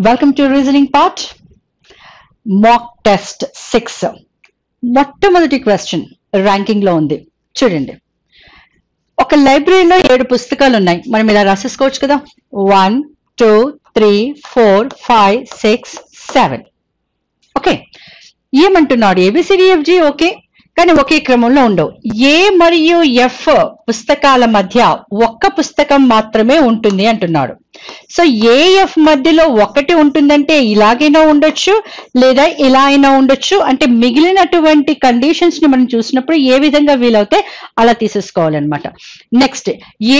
Welcome to reasoning part. Mock test 6. మొట్టమొదటి question ranking లో ఉంది చూడండి. ఒక లైబ్రరీలో 7 పుస్తకాలు ఉన్నాయి. మనం ఇలా రాసేసుకోవచ్చు కదా. 1 2 3 4 5 6 7. ఓకే, ఏమంటున్నాడు? ABCDFG ఓకే, కానీ ఒకే క్రమంలో ఉండవు. ఏ మరియు ఎఫ్ పుస్తకాల మధ్య ఒక్క పుస్తకం మాత్రమే ఉంటుంది అంటున్నాడు. సో ఏఎఫ్ మధ్యలో ఒకటి ఉంటుందంటే ఇలాగైనా ఉండొచ్చు, లేదా ఇలా అయినా ఉండొచ్చు. అంటే మిగిలినటువంటి కండిషన్స్ ని మనం చూసినప్పుడు ఏ విధంగా వీలవుతే అలా తీసేసుకోవాలన్నమాట. నెక్స్ట్,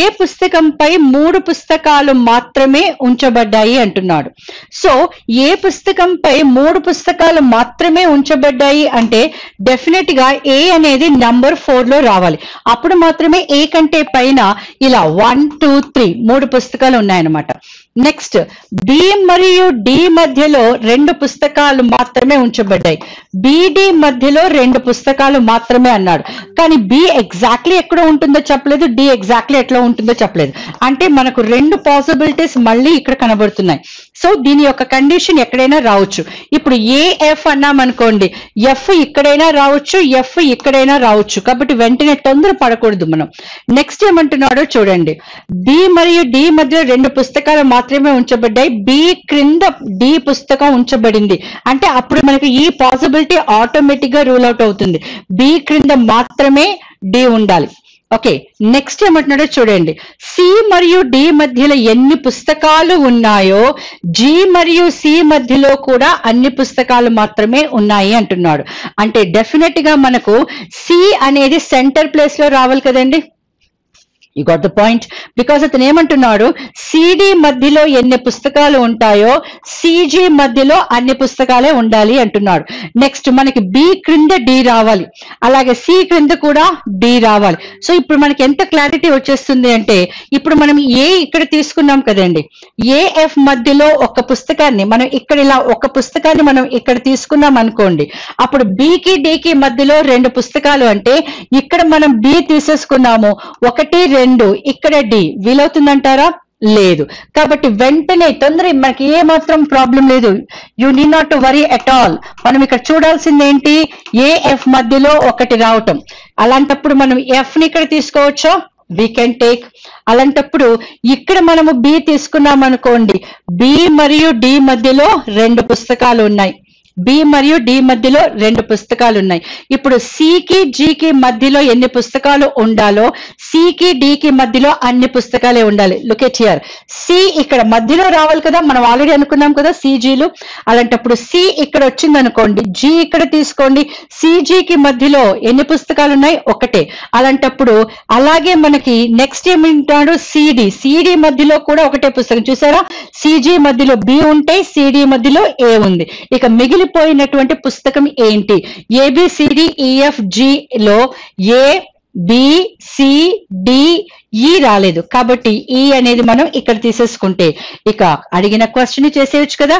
ఏ పుస్తకంపై 3 పుస్తకాలు మాత్రమే ఉంచబడ్డాయి అంటున్నాడు. సో ఏ పుస్తకంపై 3 పుస్తకాలు మాత్రమే ఉంచబడ్డాయి అంటే డెఫినెట్ గా ఏ అనేది నంబర్ 4 లో రావాలి. అప్పుడు మాత్రమే ఏ కంటే పైన ఇలా 1 2 3 3 పుస్తకాలు ఉన్నాయన్నమాట. నెక్స్ట్, బి మరియు డి మధ్యలో 2 పుస్తకాలు మాత్రమే ఉంచబడ్డాయి. బిడి మధ్యలో 2 పుస్తకాలు మాత్రమే అన్నాడు. కానీ బి ఎగ్జాక్ట్లీ ఎక్కడ ఉంటుందో చెప్పలేదు, డి ఎగ్జాక్ట్లీ ఎట్లా ఉంటుందో చెప్పలేదు. అంటే మనకు 2 పాసిబిలిటీస్ మళ్ళీ ఇక్కడ కనబడుతున్నాయి. సో దీని యొక్క కండిషన్ ఎక్కడైనా రావచ్చు. ఇప్పుడు ఏఎఫ్ అన్నామనుకోండి, ఎఫ్ ఇక్కడైనా రావచ్చు, ఎఫ్ ఇక్కడైనా రావచ్చు. కాబట్టి వెంటనే తొందర పడకూడదు మనం. నెక్స్ట్ ఏమంటున్నాడో చూడండి. బి మరియు డి మధ్య 2 పుస్తకాలు మాత్రమే ఉంచబడ్డాయి. బి క్రింద డి పుస్తకం ఉంచబడింది అంటే అప్పుడు మనకి ఈ పాసిబిలిటీ ఆటోమేటిక్ గా రూల్ అవుట్ అవుతుంది. బి క్రింద మాత్రమే డి ఉండాలి. ఓకే, నెక్స్ట్ ఏమంటున్నాడో చూడండి. సి మరియు డి మధ్యలో ఎన్ని పుస్తకాలు ఉన్నాయో జి మరియు సి మధ్యలో కూడా అన్ని పుస్తకాలు మాత్రమే ఉన్నాయి అంటున్నాడు. అంటే డెఫినెట్ గా మనకు సి అనేది సెంటర్ ప్లేస్ లో రావాలి కదండి. You got the point? Because అతను ఏమంటున్నాడు, సిడి మధ్యలో ఎన్ని పుస్తకాలు ఉంటాయో సిజి మధ్యలో అన్ని పుస్తకాలే ఉండాలి అంటున్నాడు. నెక్స్ట్, మనకి బి క్రింద డి రావాలి, అలాగే సి క్రింద కూడా డి రావాలి. సో ఇప్పుడు మనకి ఎంత క్లారిటీ వచ్చేస్తుంది అంటే, ఇప్పుడు మనం ఏ ఇక్కడ తీసుకున్నాం కదండి, ఏఎఫ్ మధ్యలో ఒక పుస్తకాన్ని మనం ఇక్కడ ఇలా ఒక పుస్తకాన్ని మనం ఇక్కడ తీసుకున్నాం అనుకోండి, అప్పుడు బికి డికి మధ్యలో 2 పుస్తకాలు అంటే ఇక్కడ మనం బి తీసేసుకున్నాము, 1 2 ఇక్కడ డి వీలవుతుందంటారా? లేదు. కాబట్టి వెంటనే తొందర మనకి ఏ మాత్రం ప్రాబ్లం లేదు. You need not to worry at all. మనం ఇక్కడ చూడాల్సింది ఏంటి, ఏఎఫ్ మధ్యలో 1 రావటం. అలాంటప్పుడు మనం ఎఫ్ ని ఇక్కడ తీసుకోవచ్చా? We can take. అలాంటప్పుడు ఇక్కడ మనము బి తీసుకున్నాం అనుకోండి, బి మరియు డి మధ్యలో 2 పుస్తకాలు ఉన్నాయి. బి మరియు డి మధ్యలో 2 పుస్తకాలు ఉన్నాయి. ఇప్పుడు సికి జికి మధ్యలో ఎన్ని పుస్తకాలు ఉండాలో సికి డికి మధ్యలో అన్ని పుస్తకాలే ఉండాలి. లుక్ ఎట్ హియర్, సి ఇక్కడ మధ్యలో రావాలి కదా, మనం ఆల్రెడీ అనుకున్నాం కదా సిజీలు. అలాంటప్పుడు సి ఇక్కడ వచ్చింది అనుకోండి, జి ఇక్కడ తీసుకోండి, సిజికి మధ్యలో ఎన్ని పుస్తకాలు ఉన్నాయి? 1. అలాంటప్పుడు అలాగే మనకి నెక్స్ట్ ఏమింటాడు, సిడి మధ్యలో కూడా 1 పుస్తకం. చూసారా, సిజి మధ్యలో బి ఉంటే సిడి మధ్యలో ఏ ఉంది. ఇక మిగిలిపోయినటువంటి పుస్తకం ఏంటి? ABCDEFG లో ఏ బి సి డి ఈ రాలేదు కాబట్టి ఈ అనేది మనం ఇక్కడ తీసేసుకుంటే ఇక అడిగిన క్వశ్చన్ చేసేయచ్చు కదా.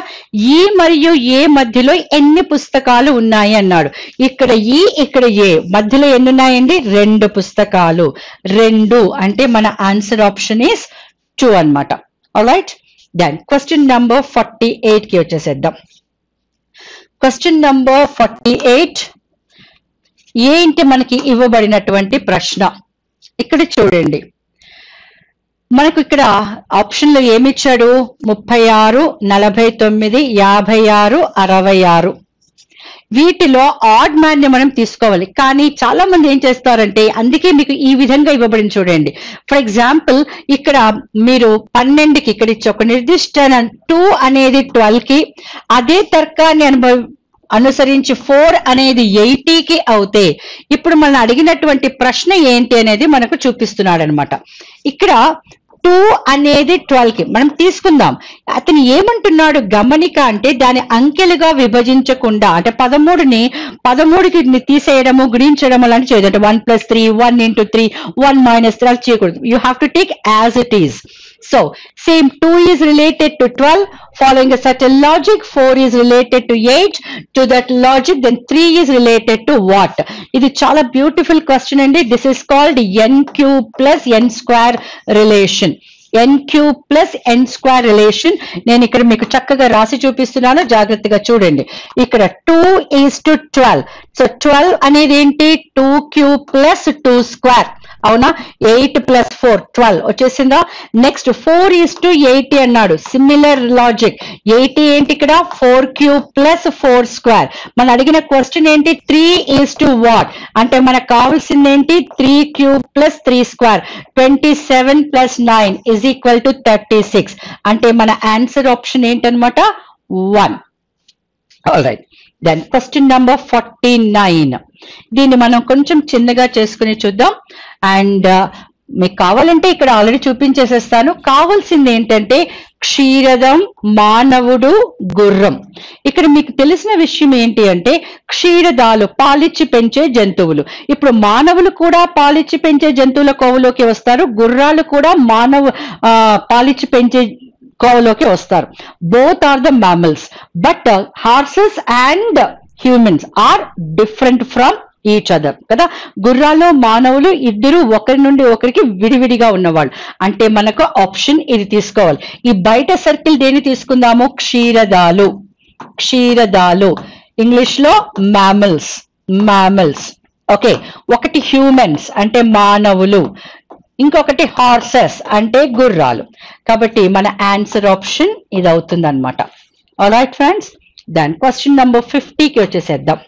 ఈ మరియు ఏ మధ్యలో ఎన్ని పుస్తకాలు ఉన్నాయి అన్నాడు. ఇక్కడ ఈ ఇక్కడ ఏ మధ్యలో ఎన్ని ఉన్నాయండి? 2 పుస్తకాలు. 2 అంటే మన ఆన్సర్ ఆప్షన్ ఈస్ 2 అన్నమాట. ఆల్రైట్, దెన్ క్వశ్చన్ నంబర్ 48 కి వచ్చేసేద్దాం. క్వశ్చన్ నంబర్ 48 ఏంటి మనకి ఇవ్వబడినటువంటి ప్రశ్న. ఇక్కడ చూడండి, మనకు ఇక్కడ ఆప్షన్ లో ఏమిచ్చాడు? 36 49 56 66. వీటిలో ఆడ్ మ్యాన్ ని మనం తీసుకోవాలి. కానీ చాలా మంది ఏం చేస్తారంటే, అందుకే మీకు ఈ విధంగా ఇవ్వబడింది చూడండి. ఫర్ ఎగ్జాంపుల్ ఇక్కడ మీరు 12కి ఇక్కడ ఇచ్చి ఒక నిర్దిష్ట 2 అనేది 12కి, అదే తర్కాన్ని అనుసరించి 4 అనేది 80కి అవుతే ఇప్పుడు మనం అడిగినటువంటి ప్రశ్న ఏంటి అనేది మనకు చూపిస్తున్నాడు అనమాట. ఇక్కడ 2 అనేది 12కి మనం తీసుకుందాం. అతను ఏమంటున్నాడు గమనిక అంటే, దాని అంకెలుగా విభజించకుండా, అంటే 13ని 13కి తీసేయడము గుణించడం అలాంటి చేయదు. అంటే 1 + 3 1 × 3 1 - 3 చేయకూడదు. You have to take as it is. So same 2 is related to 12 following a certain logic, 4 is related to 8 to that logic, then 3 is related to what? ఇది చాలా బ్యూటిఫుల్ క్వశ్చన్ అండి. This is called n³ + n² relation. NQ plus N square relation నేను ఇక్కడ మీకు చక్కగా రాసి చూపిస్తున్నాను, జాగ్రత్తగా చూడండి. ఇక్కడ 2:12. సో 12 అనేది ఏంటి? 2Q ప్లస్ 2 స్క్వేర్, అవునా? 8 ప్లస్ 4 12 వచ్చేసిందా? నెక్స్ట్ 4:80 అన్నాడు, సిమిలర్ లాజిక్. 80 ఏంటి ఇక్కడ? 4Q plus 4 square. మనం అడిగిన క్వశ్చన్ ఏంటి? 3:what అంటే మనకు కావాల్సింది ఏంటి? 3Q plus 3 square. 27 plus 9 is equal to 36. అంటే మన ఆన్సర్ ఆప్షన్ ఏంటనమాట? 1. All right. Then question number 49. దీన్ని మనం కొంచెం చిన్నగా చేసుకుని చూద్దాం. అండ్ మీకు కావాలంటే ఇక్కడ ఆల్రెడీ చూపించేసేస్తాను. కావాల్సింది ఏంటంటే క్షీరదం, మానవుడు, గుర్రం. ఇక్కడ మీకు తెలిసిన విషయం ఏంటి అంటే క్షీరదాలు పాలిచ్చి పెంచే జంతువులు. ఇప్పుడు మానవులు కూడా పాలిచ్చి పెంచే జంతువుల కోవలోకి వస్తారు, గుర్రాలు కూడా పాలిచ్చి పెంచే కోవలోకి వస్తారు. Both are the mammals, but horses and humans are different from each other కదా. గుర్రాలు, మానవులు ఇద్దరు ఒకరి నుండి ఒకరికి విడివిడిగా ఉన్నవాళ్ళు. అంటే మనకు ఆప్షన్ ఇది తీసుకోవాలి. ఈ బయట సర్కిల్ దేని తీసుకుందాము? క్షీరదాలు. క్షీరదాలు ఇంగ్లీష్ లో mammals. ఓకే. ఒకటి హ్యూమన్స్ అంటే మానవులు, ఇంకొకటి హార్సెస్ అంటే గుర్రాలు. కాబట్టి మన ఆన్సర్ ఆప్షన్ ఇది అవుతుంది అనమాట. ఆల్ రైట్ ఫ్రెండ్స్, దాని క్వశ్చన్ నెంబర్ 50కి వచ్చేసేద్దాం.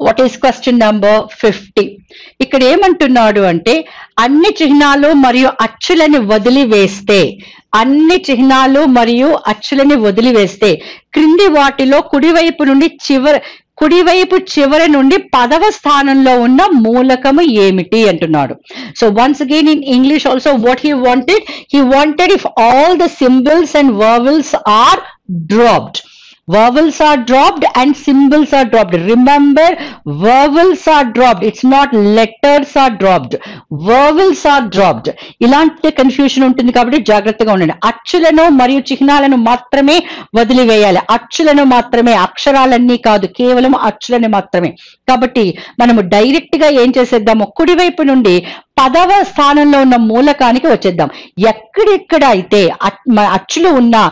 What is question number 50? ఇక్కడ ఏమంటున్నాడు అంటే అన్ని చిహ్నాలు మరియు అచ్చులని వదిలివేస్తే, అన్ని చిహ్నాలు మరియు అచ్చులని వదిలివేస్తే క్రింది వాటిలో కుడివైపు చివరి నుండి 10వ స్థానంలో ఉన్న మూలకము ఏమిటి అంటున్నాడు. So once again in English also what he wanted if all the symbols and vowels are dropped. Vowels are dropped and symbols are dropped. Remember, vowels are dropped. It's not letters are dropped. Vowels are dropped. ఇలాంటి confusion ఉంటుంది కాబట్టి జాగ్రత్తగా ఉండండి. అచ్చులను మరియు చిహ్నాలను మాత్రమే వదిలివేయాలి. అచ్చులను మాత్రమే, అక్షరాలన్నీ కాదు, కేవలం అచ్చులని మాత్రమే. కాబట్టి మనము డైరెక్ట్ గా ఏం చేసేద్దాము? కుడివైపు నుండి 10వ స్థానంలో ఉన్న మూలకానికి వచ్చేద్దాం. ఎక్కడెక్కడ అయితే అచ్చులు ఉన్నా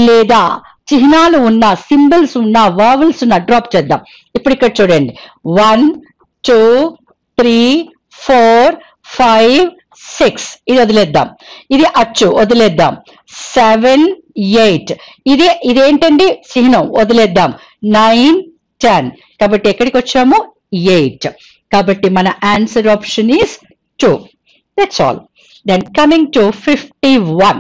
లేదా చిహ్నాలు ఉన్నా, సింబల్స్ ఉన్నా, వర్వెల్స్ ఉన్నా డ్రాప్ చేద్దాం. ఇప్పుడు ఇక్కడ చూడండి, 1 2 3 4 5 6 ఇది వదిలేద్దాం. ఇది అచ్చు వదిలేద్దాం. 7 8 ఇదేంటండి? చిహ్నం వదిలేద్దాం. 9 10 కాబట్టి ఎక్కడికి వచ్చాము? 8. కాబట్టి మన answer option is 2. That's all. Then coming to 51.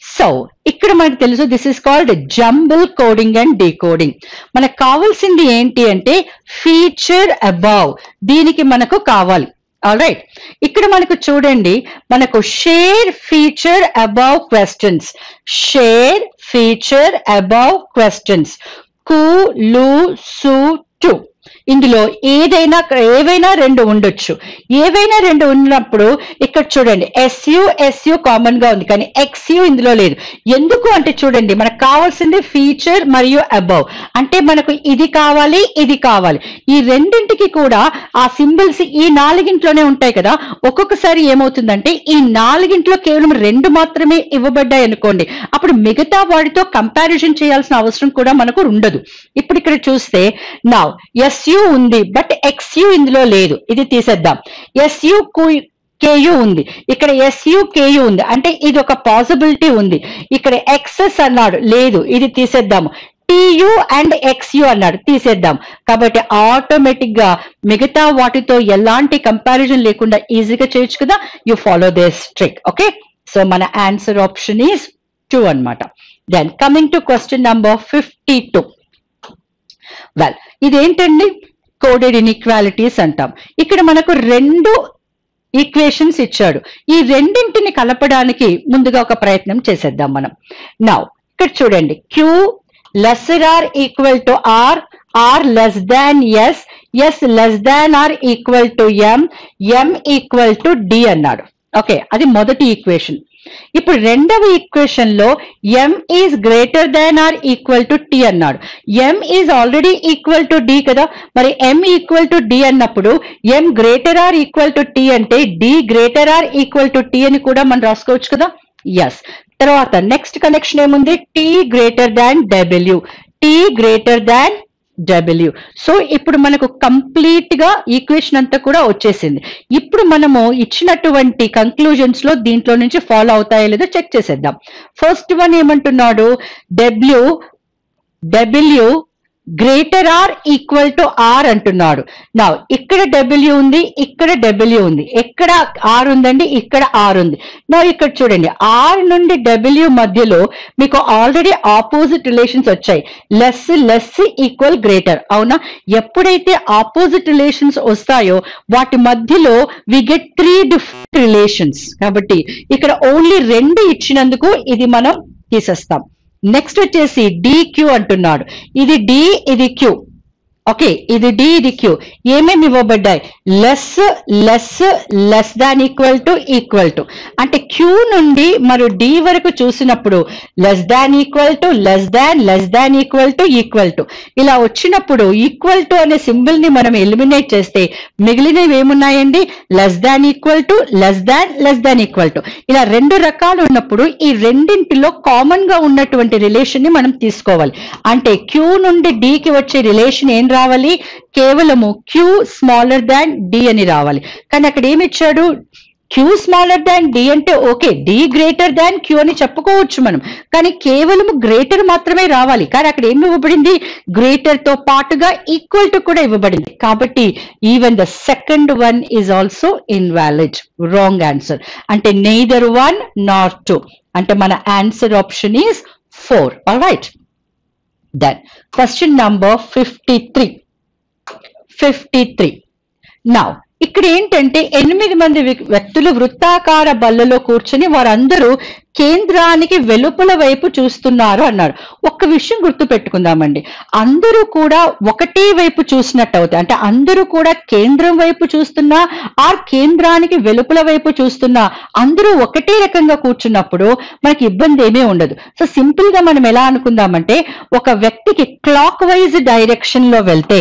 So ఇక్కడ మనకు తెలుసు this is called jumble coding and decoding. మనకు కావాల్సింది ఏంటి అంటే ఫీచర్ అబౌవ్, దీనికి మనకు కావాలి. All right. ఇక్కడ మనకు చూడండి, మనకు share feature above questions, share feature above questions, కు లు సు టు. ఇందులో ఏవైనా రెండు ఉండొచ్చు. ఏవైనా రెండు ఉన్నప్పుడు ఇక్కడ చూడండి SU కామన్ గా ఉంది, కానీ XU ఇందులో లేదు. ఎందుకు అంటే చూడండి, మనకు కావాల్సింది ఫీచర్ మరియు అబౌవ్. అంటే మనకు ఇది కావాలి, ఇది కావాలి. ఈ రెండింటికి కూడా ఆ సింబల్స్ ఈ 4గింట్లోనే ఉంటాయి కదా. ఒక్కొక్కసారి ఏమవుతుందంటే ఈ 4గింట్లో కేవలం 2 మాత్రమే ఇవ్వబడ్డాయి అనుకోండి, అప్పుడు మిగతా వాటితో కంపారిజన్ చేయాల్సిన అవసరం కూడా మనకు ఉండదు. ఇప్పుడు ఇక్కడ చూస్తే నా SU ఉంది, బట్ XU ఇందులో లేదు, ఇది తీసేద్దాం. SU KU ఉంది, ఇక్కడ SU KU ఉంది, అంటే ఇది ఒక పాసిబిలిటీ ఉంది. ఇక్కడ XS అన్నాడు, లేదు, ఇది తీసేద్దాము. TU అండ్ XU అన్నాడు, తీసేద్దాం. కాబట్టి ఆటోమేటిక్ గా మిగతా వాటితో ఎలాంటి కంపారిజన్ లేకుండా ఈజీగా చేయొచ్చు కదా. You follow this trick. Okay. So మన ఆన్సర్ ఆప్షన్ ఈస్ 2 అన్నమాట. Then coming to question number 52. Well, ఇదేంటండి? కోడెడ్ ఇన్ఈక్వాలిటీస్ అంటాం. ఇక్కడ మనకు 2 ఈక్వేషన్స్ ఇచ్చాడు. ఈ రెండింటిని కలపడానికి ముందుగా ఒక ప్రయత్నం చేసేద్దాం మనం. నౌ ఇక్కడ చూడండి, Q lesser or equal to R, R less than S, S less than or equal to M, M equal to D అన్నాడు. ఓకే, అది మొదటి ఈక్వేషన్. ఇప్పుడు రెండవ ఈక్వేషన్ లో m is greater than or equal to t అన్నాడు. m is already equal to d కదా, మరి m equal to d అన్నప్పుడు m greater or equal to t అంటే d greater or equal to t అని కూడా మనం రాసుకోవచ్చు కదా. ఎస్. తర్వాత నెక్స్ట్ కనెక్షన్ ఏముంది, t greater than w, t greater than W. So ఇప్పుడు మనకు కంప్లీట్ గా ఈక్వేషన్ అంతా కూడా వచ్చేసింది. ఇప్పుడు మనము ఇచ్చినటువంటి కంక్లూజన్స్ లో దీంట్లో నుంచి ఫాలో అవుతాయో లేదో చెక్ చేసేద్దాం. ఫస్ట్ వన్ ఏమంటున్నాడు, W greater or equal to R అంటున్నాడు. నా ఇక్కడ W ఉంది, ఇక్కడ W ఉంది, ఎక్కడ ఆర్ ఉందండి, ఇక్కడ ఆర్ ఉంది. నా ఇక్కడ చూడండి, ఆర్ నుండి W మధ్యలో మీకు ఆల్రెడీ ఆపోజిట్ రిలేషన్స్ వచ్చాయి, లెస్ లెస్ ఈక్వల్ గ్రేటర్. అవునా, ఎప్పుడైతే ఆపోజిట్ రిలేషన్స్ వస్తాయో వాటి మధ్యలో వి గెట్ 3 డిఫరెంట్ రిలేషన్స్. కాబట్టి ఇక్కడ ఓన్లీ 2 ఇచ్చినందుకు ఇది మనం తీసేస్తాం. నెక్స్ట్ వచ్చేసి DQ అంటున్నాడు, ఇది D ఇది Q. ఓకే, ఇది D ఇది Q. ఏమేమి ఇవ్వబడ్డాయి, less less less than equal to అంటే Q నుండి మరియు D వరకు చూసినప్పుడు less than equal to less than equal to ఇలా వచ్చినప్పుడు ఈక్వల్ టు అనే సింబల్ ని మనం ఎలిమినేట్ చేస్తే మిగిలినవి ఏమున్నాయండి, less than equal to less than equal to. ఇలా 2 రకాలు ఉన్నప్పుడు ఈ రెండింటిలో కామన్ గా ఉన్నటువంటి రిలేషన్ ని మనం తీసుకోవాలి. అంటే Q నుండి D కి వచ్చే రిలేషన్ ఏం రావాలి, కేవలము Q స్మాలర్ దాన్ D అని రావాలి. కానీ అక్కడ ఏమి ఇచ్చాడు, Q స్మాలర్ దాన్ D అంటే okay, D greater than Q అని చెప్పుకోవచ్చు మనం, కానీ కేవలము గ్రేటర్ మాత్రమే రావాలి. కానీ అక్కడ ఏమి ఇవ్వబడింది, గ్రేటర్ తో పాటుగా ఈక్వల్ టు కూడా ఇవ్వబడింది. కాబట్టి even the second one is also invalid, wrong answer. అంటే నెయిదర్ 1 nor 2. అంటే మన answer option is 4. All right. Then question number 53. Now ఇక్కడ ఏంటంటే 8 మంది వ్యక్తులు వృత్తాకార బల్లలో కూర్చొని వారందరూ కేంద్రానికి వెలుపల వైపు చూస్తున్నారు అన్నారు. ఒక్క విషయం గుర్తు పెట్టుకుందామండి, అందరూ కూడా ఒకటే వైపు చూసినట్టు అవుతాయి. అంటే అందరూ కూడా కేంద్రం వైపు చూస్తున్నా ఆర్ కేంద్రానికి వెలుపల వైపు చూస్తున్నా అందరూ ఒకటే రకంగా కూర్చున్నప్పుడు మనకి ఇబ్బంది ఏమీ ఉండదు. సో సింపుల్ గా మనం ఎలా అనుకుందామంటే, ఒక వ్యక్తికి క్లాక్ వైజ్ డైరెక్షన్ లో వెళ్తే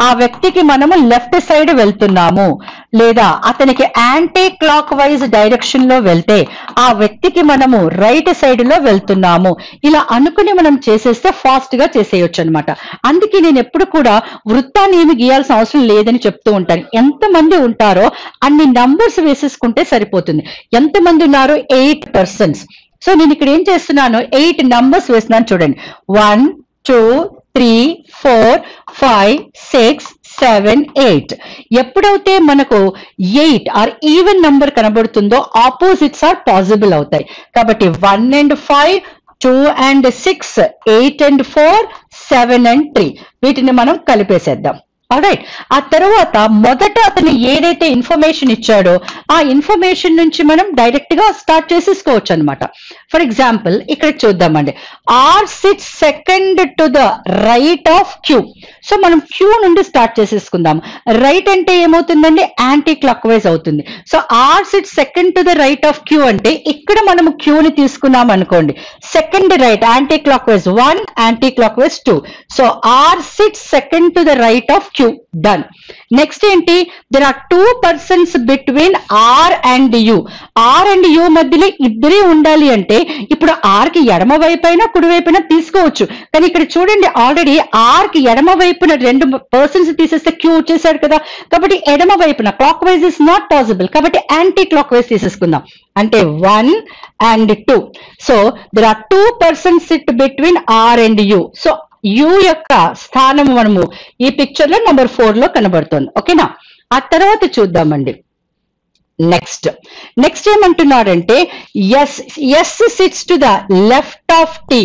ఆ వ్యక్తికి మనము లెఫ్ట్ సైడ్ వెళ్తున్నాము, లేదా అతనికి యాంటీ క్లాక్ వైజ్ డైరెక్షన్ లో వెళ్తే ఆ వ్యక్తికి మనము రైట్ సైడ్ లో వెళ్తున్నాము. ఇలా అనుకుని మనం చేసేస్తే ఫాస్ట్ గా చేసేయొచ్చు అనమాట. అందుకే నేను ఎప్పుడు కూడా వృత్తాన్ని ఏమి గీయాల్సిన అవసరం లేదని చెప్తూ ఉంటాను. ఎంతమంది ఉంటారో అన్ని నంబర్స్ వేసేసుకుంటే సరిపోతుంది. ఎంతమంది ఉన్నారు, 8 persons. సో నేను ఇక్కడ ఏం చేస్తున్నాను, 8 నంబర్స్ వేస్తున్నాను చూడండి. 1 2 3 4 5 6 7 8. ఎప్పుడైతే మనకు 8 ఆర్ ఈవెన్ నంబర్ కనబడుతుందో ఆపోజిట్స్ ఆర్ పాసిబుల్ అవుతాయి. కాబట్టి 1 and 5, 2 and 6, 8 and 4, 7 and 3 వీటిని మనం కలిపేసేద్దాం. ఆల్రైట్. ఆ తర్వాత మొదట అతను ఏదైతే ఇన్ఫర్మేషన్ ఇచ్చాడో ఆ ఇన్ఫర్మేషన్ నుంచి మనం డైరెక్ట్ గా స్టార్ట్ చేసేసుకోవచ్చు అనమాట. ఫర్ ఎగ్జాంపుల్ ఇక్కడ చూద్దామండి, R sits second to the right of Q. So మనం క్యూ నుండి స్టార్ట్ చేసేసుకుందాం. రైట్ అంటే ఏమవుతుందండి, యాంటీ క్లాక్ వైజ్ అవుతుంది. So R sits second to the right of Q అంటే ఇక్కడ మనము క్యూని తీసుకున్నాం అనుకోండి, second right anticlockwise 1, anticlockwise 2. So R sits second to the right of Q. Done. Next ఏంటి, there are 2 persons between R and you. Are and you మధ్యలో ఇద్దరే ఉండాలి అంటే ఇప్పుడు ఆర్ కి ఎడమ వైపైనా కుడి వైపున తీసుకోవచ్చు. కానీ ఇక్కడ చూడండి, ఆల్రెడీ ఆర్ కి ఎడమ వైపున 2 persons తీసేస్తే క్యూ వచ్చేసాడు కదా. కాబట్టి ఎడమ వైపున clockwise is not possible, కాబట్టి యాంటీ క్లాక్ వైజ్ తీసేసుకుందాం. అంటే 1 and 2. So there are 2 persons sit between R and U. So U యొక్క స్థానం మనము ఈ పిక్చర్ లో నెంబర్ 4 లో కనబడుతుంది. ఓకేనా. ఆ తర్వాత చూద్దామండి. నెక్స్ట్ ఏమంటున్నాడంటే, S sits to the left of T.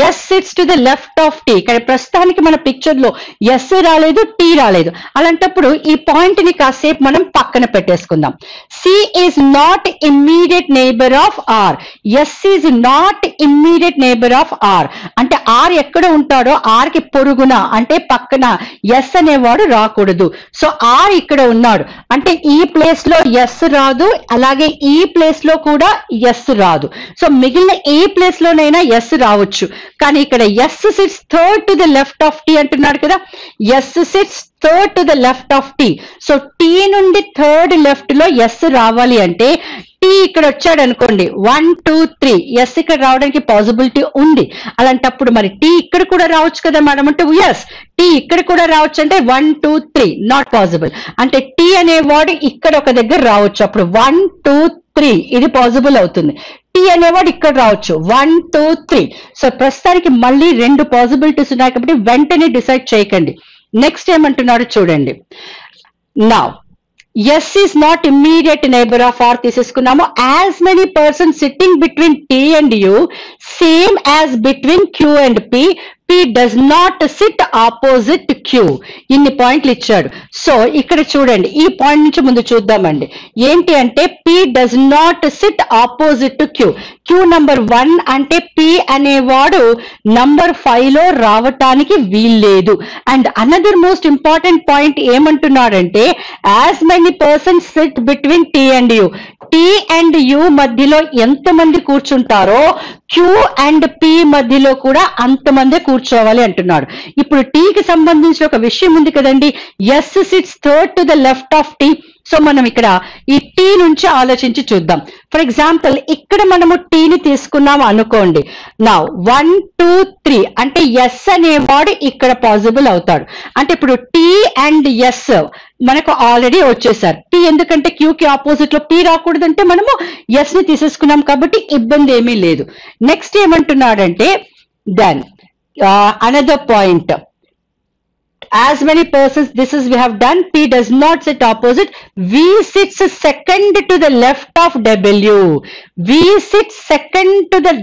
S sits to the left of T. ఇక్కడ ప్రస్తుతానికి మన పిక్చర్ లో ఎస్ రాలేదు, టీ రాలేదు. అలాంటప్పుడు ఈ పాయింట్ ని కాసేపు మనం పక్కన పెట్టేసుకుందాం. C is not immediate neighbour of R. S is not immediate neighbour of R అంటే ఆర్ ఎక్కడ ఉంటాడో ఆర్ కి పొరుగున అంటే పక్కన ఎస్ అనేవాడు రాకూడదు. సో ఆర్ ఇక్కడ ఉన్నాడు అంటే ఈ ప్లేస్ లో ఎస్ ఎస్ రాదు, అలాగే ఈ ప్లేస్ లో కూడా ఎస్ రాదు. సో మిగిలిన ఏ ప్లేస్ లోనైనా ఎస్ రావచ్చు, కానీ ఇక్కడ S sits third to the left of T అంటున్నాడు కదా. S sits third to the left of T. So T నుండి థర్డ్ లెఫ్ట్ లో ఎస్ రావాలి అంటే టీ ఇక్కడ వచ్చాడు అనుకోండి, 1 2 3 ఎస్ ఇక్కడ రావడానికి పాసిబిలిటీ ఉంది. అలాంటప్పుడు మరి టీ ఇక్కడ కూడా రావచ్చు కదా మేడం అంటే ఎస్ టీ ఇక్కడ కూడా రావచ్చు అంటే 1 2 3 నాట్ పాసిబుల్. అంటే టీ అనే వర్డ్ ఇక్కడ ఒక దగ్గర రావచ్చు, అప్పుడు 1 2 3 ఇది పాసిబుల్ అవుతుంది. టీ అనేవాడు ఇక్కడ రావచ్చు 1 2 3. సో ప్రస్తుతానికి మళ్ళీ 2 పాసిబిలిటీస్ ఉన్నాయి కాబట్టి వెంటనే డిసైడ్ చేయకండి. నెక్స్ట్ ఏమంటున్నాడు చూడండి. Now yes is not immediate neighbor of r తీసుకున్నాము. as many persons sitting between t and u same as between q and p, p does not sit opposite q. ఇన్ని పాయింట్లు ఇచ్చాడు. సో ఇక్కడ చూడండి, ఈ పాయింట్ నుంచి ముందు చూద్దామండి. ఏంటి అంటే p does not sit opposite to q. q number 1 అంటే p అనేవాడు నంబర్ 5 లో రావటానికి వీల్లేదు. And another most important point ఏమంటున్నాడంటే as many persons sit between T and U. T and U మధ్యలో ఎంతమంది కూర్చుంటారో క్యూ అండ్ పి మధ్యలో కూడా అంతమంది కూర్చోవాలి అంటున్నాడు. ఇప్పుడు టీకి సంబంధించిన ఒక విషయం ఉంది కదండి, S sits third to the left of T. So మనం ఇక్కడ ఈ టీ నుంచి ఆలోచించి చూద్దాం. ఫర్ ఎగ్జాంపుల్ ఇక్కడ మనము టీని తీసుకున్నాం అనుకోండి. నా 1 2 3 అంటే ఎస్ అనేవాడు ఇక్కడ పాసిబుల్ అవుతాడు. అంటే ఇప్పుడు టీ అండ్ ఎస్ మనకు ఆల్రెడీ వచ్చేసారు. టీ ఎందుకంటే క్యూకి ఆపోజిట్ లో పీ రాకూడదంటే మనము ఎస్ ని తీసేసుకున్నాం కాబట్టి ఇబ్బంది ఏమీ లేదు. నెక్స్ట్ ఏమంటున్నాడంటే then another point, as many persons, this is we have done, p does not sit opposite, v sits second to the left of w. v sits second to the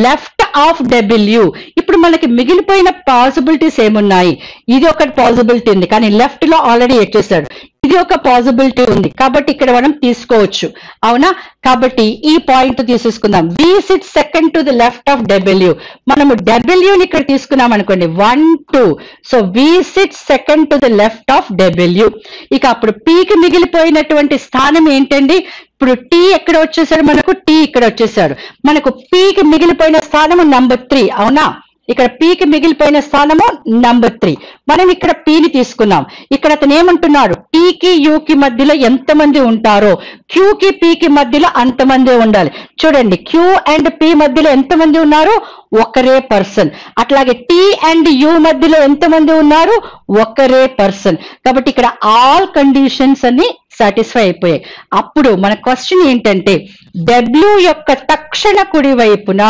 left of w. ఇప్పుడు మనకి మిగిలిపోయిన possibilities ఏమున్నాయి? ఇది ఒక possibility ఉంది కానీ left లో already వచ్చేసాడు. ఇది ఒక పాసిబిలిటీ ఉంది కాబట్టి ఇక్కడ మనం తీసుకోవచ్చు, అవునా? కాబట్టి ఈ పాయింట్ తీసేసుకుందాం. We sit second to the left of W. మనము డబ్ల్యూని ఇక్కడ తీసుకున్నాం అనుకోండి 1 2. So we sit second to the left of W. ఇక అప్పుడు పీకి మిగిలిపోయినటువంటి స్థానం ఏంటండి? ఇప్పుడు టీ ఎక్కడ వచ్చేసాడు? మనకు టీ ఇక్కడ వచ్చేసాడు. మనకు పీకి మిగిలిపోయిన స్థానము నంబర్ 3, అవునా? ఇక్కడ పీకి మిగిలిపోయిన స్థానము నంబర్ 3. మనం ఇక్కడ పీని తీసుకున్నాం. ఇక్కడ అతను ఏమంటున్నాడు? టీకి యూకి మధ్యలో ఎంతమంది ఉంటారో క్యూకి పీకి మధ్యలో అంతమంది ఉండాలి. చూడండి, క్యూ అండ్ పీ మధ్యలో ఎంతమంది ఉన్నారు? ఒకరే పర్సన్. అట్లాగే టీ అండ్ యూ మధ్యలో ఎంతమంది ఉన్నారు? ఒకరే పర్సన్. కాబట్టి ఇక్కడ ఆల్ కండిషన్స్ అన్ని సాటిస్ఫై అయిపోయాయి. అప్పుడు మన క్వశ్చన్ ఏంటంటే డబ్ల్యూ యొక్క తక్షణ కుడి వైపున,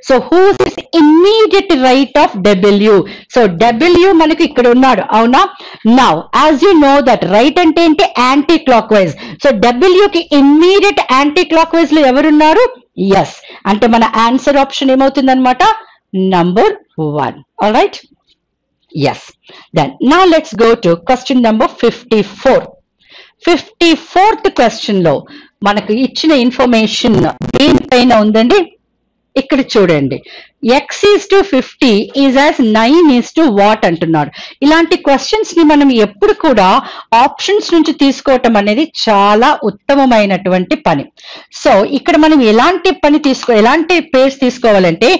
so who is immediate right of W. So W మనకి ఇక్కడ ఉన్నాడు, అవునా? Now as you know that right అంటే ఏంటి? Anticlockwise. సో డబ్ల్యూకి ఇమ్మీడియట్ యాంటీ క్లాక్ వైజ్ లో ఎవరున్నారు? ఎస్. అంటే మన ఆన్సర్ ఆప్షన్ ఏమవుతుంది అనమాట? Number 1. All right, S. Then now let's go to question number 54. 54th question లో మనకు ఇచ్చిన ఇన్ఫర్మేషన్ దేనిపైన ఉందండి? ఇక్కడ చూడండి, X is to 50 is as 9 is to what అంటున్నాడు. ఇలాంటి క్వశ్చన్స్ ని మనం ఎప్పుడు కూడా ఆప్షన్స్ నుంచి తీసుకోవటం అనేది చాలా ఉత్తమమైనటువంటి పని. సో ఇక్కడ మనం ఎలాంటి పేర్స్ తీసుకోవాలంటే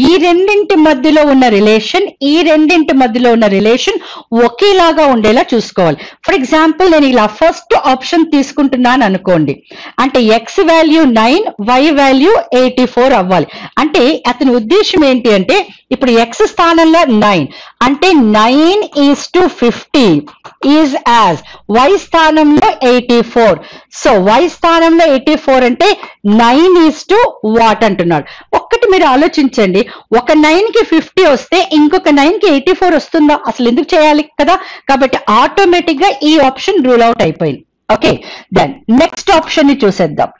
ఈ రెండింటి మధ్యలో ఉన్న రిలేషన్, ఈ రెండింటి మధ్యలో ఉన్న రిలేషన్ ఒకేలాగా ఉండేలా చూసుకోవాలి. ఫర్ ఎగ్జాంపుల్ నేను ఇలా ఫస్ట్ ఆప్షన్ తీసుకుంటున్నాను అనుకోండి, అంటే ఎక్స్ వాల్యూ 9, వై వాల్యూ 84 అవ్వాలి. అంటే అతని ఉద్దేశం ఏంటి అంటే ఇప్పుడు ఎక్స్ స్థానంలో 9 అంటే 9 is to 50 is as Y స్థానంలో 84. సో వై స్థానంలో 84 అంటే 9 ఈజ్ టు వాట్ అంటున్నాడు. ఒక్కటి మీరు ఆలోచించండి, ఒక 9 కి 50 వస్తే ఇంకొక 9 కి 84 వస్తుందా? అసలు ఎందుకు చేయాలి కదా? కాబట్టి ఆటోమేటిక్ గా ఈ ఆప్షన్ రూల్ అవుట్ అయిపోయింది. ఓకే, దెన్ నెక్స్ట్ ఆప్షన్ ని చూసేద్దాం.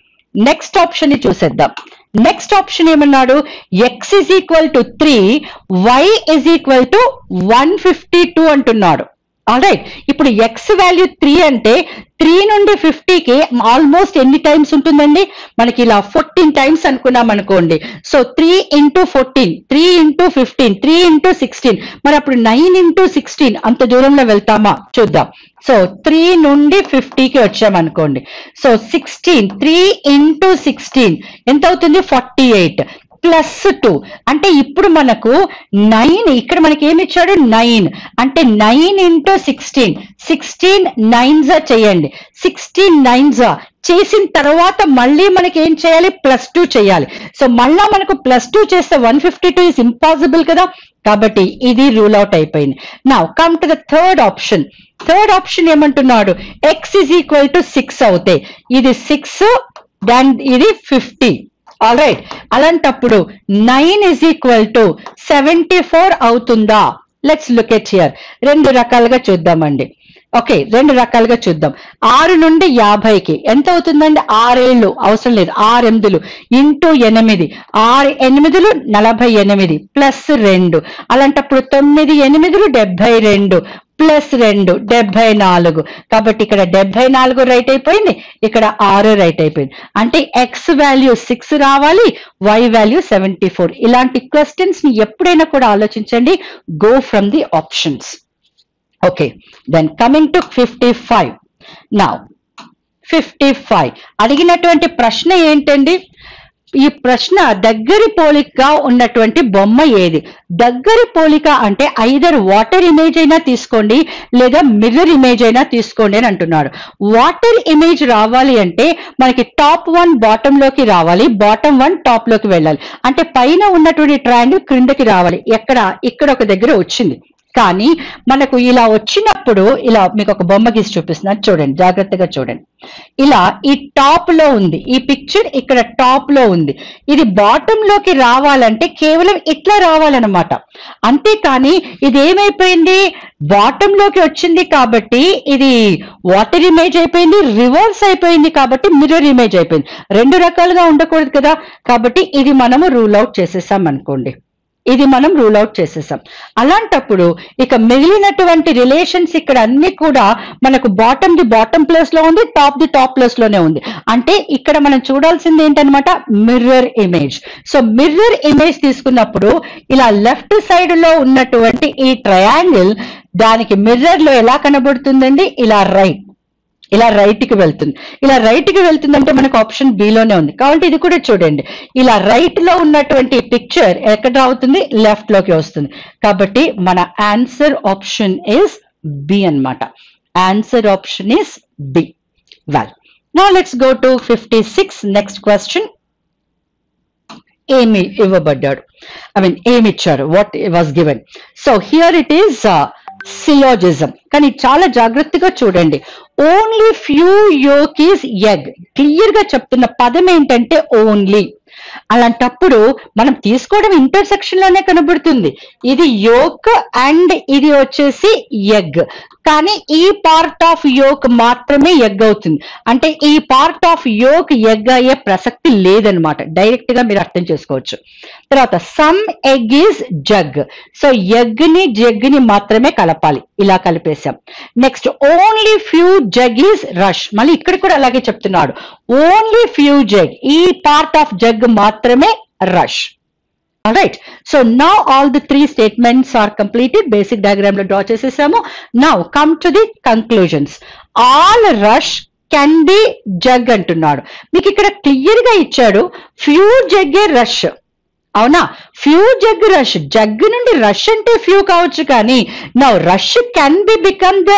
నెక్స్ట్ ఆప్షన్ ఏమన్నాడు? X is equal to 3, Y is equal to 152 అంటున్నాడు. ఆల్రైట్, ఇప్పుడు ఎక్స్ వాల్యూ 3 అంటే 3 నుండి 50కి ఆల్మోస్ట్ ఎన్ని టైమ్స్ ఉంటుందండి? మనకి ఇలా 14 టైమ్స్ అనుకున్నాం అనుకోండి. సో 3 into 14, 3 into 15, 3 into 16, మరి అప్పుడు 9 into 16 అంత దూరంలో వెళ్తామా చూద్దాం. సో 3 నుండి 50కి వచ్చామనుకోండి. సో 16, 3 into 16 ఎంత అవుతుంది? 48 ప్లస్ 2 అంటే ఇప్పుడు మనకు 9, ఇక్కడ మనకి ఏమి ఇచ్చాడు? 9 అంటే 9 into 16, 16 9s చేయండి. 16 9s చేసిన తర్వాత మళ్ళీ మనకి ఏం చేయాలి? +2 చేయాలి. సో మళ్ళా మనకు +2 చేస్తే 152 ఇస్ ఇంపాసిబుల్ కదా, కాబట్టి ఇది రూల్ అవుట్ అయిపోయింది. Now come to the third option. Third option ఏమంటున్నాడు? x is equal to 6 అవుతాయి. ఇది 6 దాని ఇది 50. ఆల్ రైట్, అలాంటప్పుడు 9 is equal to 74 అవుతుందా? Let's look at here. రెండు రకాలుగా చూద్దామండి. ఓకే, రెండు రకాలుగా చూద్దాం. 6 నుండి 50కి ఎంత అవుతుందండి? 6 ఏళ్ళు అవసరం లేదు, 6 8 ఇంటూ 8, 6 8 48 ప్లస్ 2, అలాంటప్పుడు 9 8 72 ప్లస్ 2 74. కాబట్టి ఇక్కడ 74 రైట్ అయిపోయింది, ఇక్కడ 6 రైట్ అయిపోయింది. అంటే ఎక్స్ వాల్యూ 6 రావాలి, వై వాల్యూ 74. ఇలాంటి క్వశ్చన్స్ ని ఎప్పుడైనా కూడా ఆలోచించండి. Go from the options. Okay, then coming to 55. Now 55 అడిగినటువంటి ప్రశ్న ఏంటండి? ఈ ప్రశ్న దగ్గరి పోలికగా ఉన్నటువంటి బొమ్మ ఏది? దగ్గరి పోలిక అంటే ఐదర్ వాటర్ ఇమేజ్ అయినా తీసుకోండి లేదా మిర్రర్ ఇమేజ్ అయినా తీసుకోండి అని అంటున్నాడు. వాటర్ ఇమేజ్ రావాలి అంటే మనకి టాప్ 1 బాటమ్ లోకి రావాలి, బాటమ్ 1 టాప్ లోకి వెళ్ళాలి. అంటే పైన ఉన్నటువంటి ట్రయాంగిల్ క్రిందకి రావాలి. ఇక్కడ ఒక దగ్గర వచ్చింది. కానీ మనకు ఇలా వచ్చినప్పుడు ఇలా మీకు ఒక బొమ్మ గీసి చూపిస్తున్నాను, చూడండి, జాగ్రత్తగా చూడండి. ఇలా ఈ టాప్ లో ఉంది, ఈ పిక్చర్ ఇక్కడ టాప్ లో ఉంది. ఇది బాటమ్ లోకి రావాలంటే కేవలం ఇట్లా రావాలన్నమాట. అంతేకాని ఇది ఏమైపోయింది? బాటమ్ లోకి వచ్చింది కాబట్టి ఇది వాటర్ ఇమేజ్ అయిపోయింది, రివర్స్ అయిపోయింది కాబట్టి మిర్రర్ ఇమేజ్ అయిపోయింది. రెండు రకాలుగా ఉండకూడదు కదా, కాబట్టి ఇది మనము రూల్ అవుట్ చేసేసాం అనుకోండి. ఇది మనం రూల్ అవుట్ చేసేసాం. అలాంటప్పుడు ఇక మిగిలినటువంటి రిలేషన్స్ ఇక్కడ అన్ని కూడా మనకు బాటమ్ ది బాటమ్ ప్లేస్ లో ఉంది, టాప్ ది టాప్ ప్లేస్ లోనే ఉంది. అంటే ఇక్కడ మనం చూడాల్సింది ఏంటనమాట? Mirror image. So mirror image తీసుకున్నప్పుడు ఇలా లెఫ్ట్ సైడ్ లో ఉన్నటువంటి ఈ ట్రయాంగిల్ దానికి మిర్రర్ లో ఎలా కనబడుతుందండి? ఇలా రైట్ కి వెళ్తుంది. ఇలా రైట్ కి వెళ్తుందంటే మనకు ఆప్షన్ బి లోనే ఉంది. కాబట్టి ఇది కూడా చూడండి, ఇలా రైట్ లో ఉన్నటువంటి పిక్చర్ ఎక్కడ అవుతుంది? లెఫ్ట్ లోకి వస్తుంది. కాబట్టి మన ఆన్సర్ ఆప్షన్ ఇస్ బి అన్నమాట. Answer option is B. Well, now let's go to 56. Next question. ఏమి ఇవ్వబడ్డాడు? ఏమి ఇచ్చారు? What was given? So here it is syllogism. కానీ చాలా జాగ్రత్తగా చూడండి. Only few yolk is egg. Clear గా చెప్తున్న పదం ఏంటంటే ఓన్లీ. అలాంటప్పుడు మనం తీసుకోవడం ఇంటర్సెక్షన్ లోనే కనబడుతుంది. ఇది యోక్ అండ్ ఇది వచ్చేసి ఎగ్. కానీ ఈ పార్ట్ ఆఫ్ యోక్ మాత్రమే ఎగ్ అవుతుంది. అంటే ఈ పార్ట్ ఆఫ్ యోక్ ఎగ్ అయ్యే ప్రసక్తి లేదనమాట. డైరెక్ట్ గా మీరు అర్థం చేసుకోవచ్చు. తర్వాత some egg is jug. So egg ని జగ్ ని మాత్రమే కలపాలి. ఇలా కలిపేశాం. Next only few jug is rush. మళ్ళీ ఇక్కడ కూడా అలాగే చెప్తున్నాడు. ఓన్లీ ఫ్యూ జగ్, ఈ పార్ట్ ఆఫ్ జగ్ మాత్రమే rush. Alright, so now all the 3 statements are completed. Basic diagram lo draw chesesamu. Now come to the conclusions. All rush can be jug antunnadu. Meeku ikkada clear ga ichchadu few jug rush. అవునా? Few jug rush. Jug నుండి rush అంటే few కావచ్చు, కానీ now rush can be become they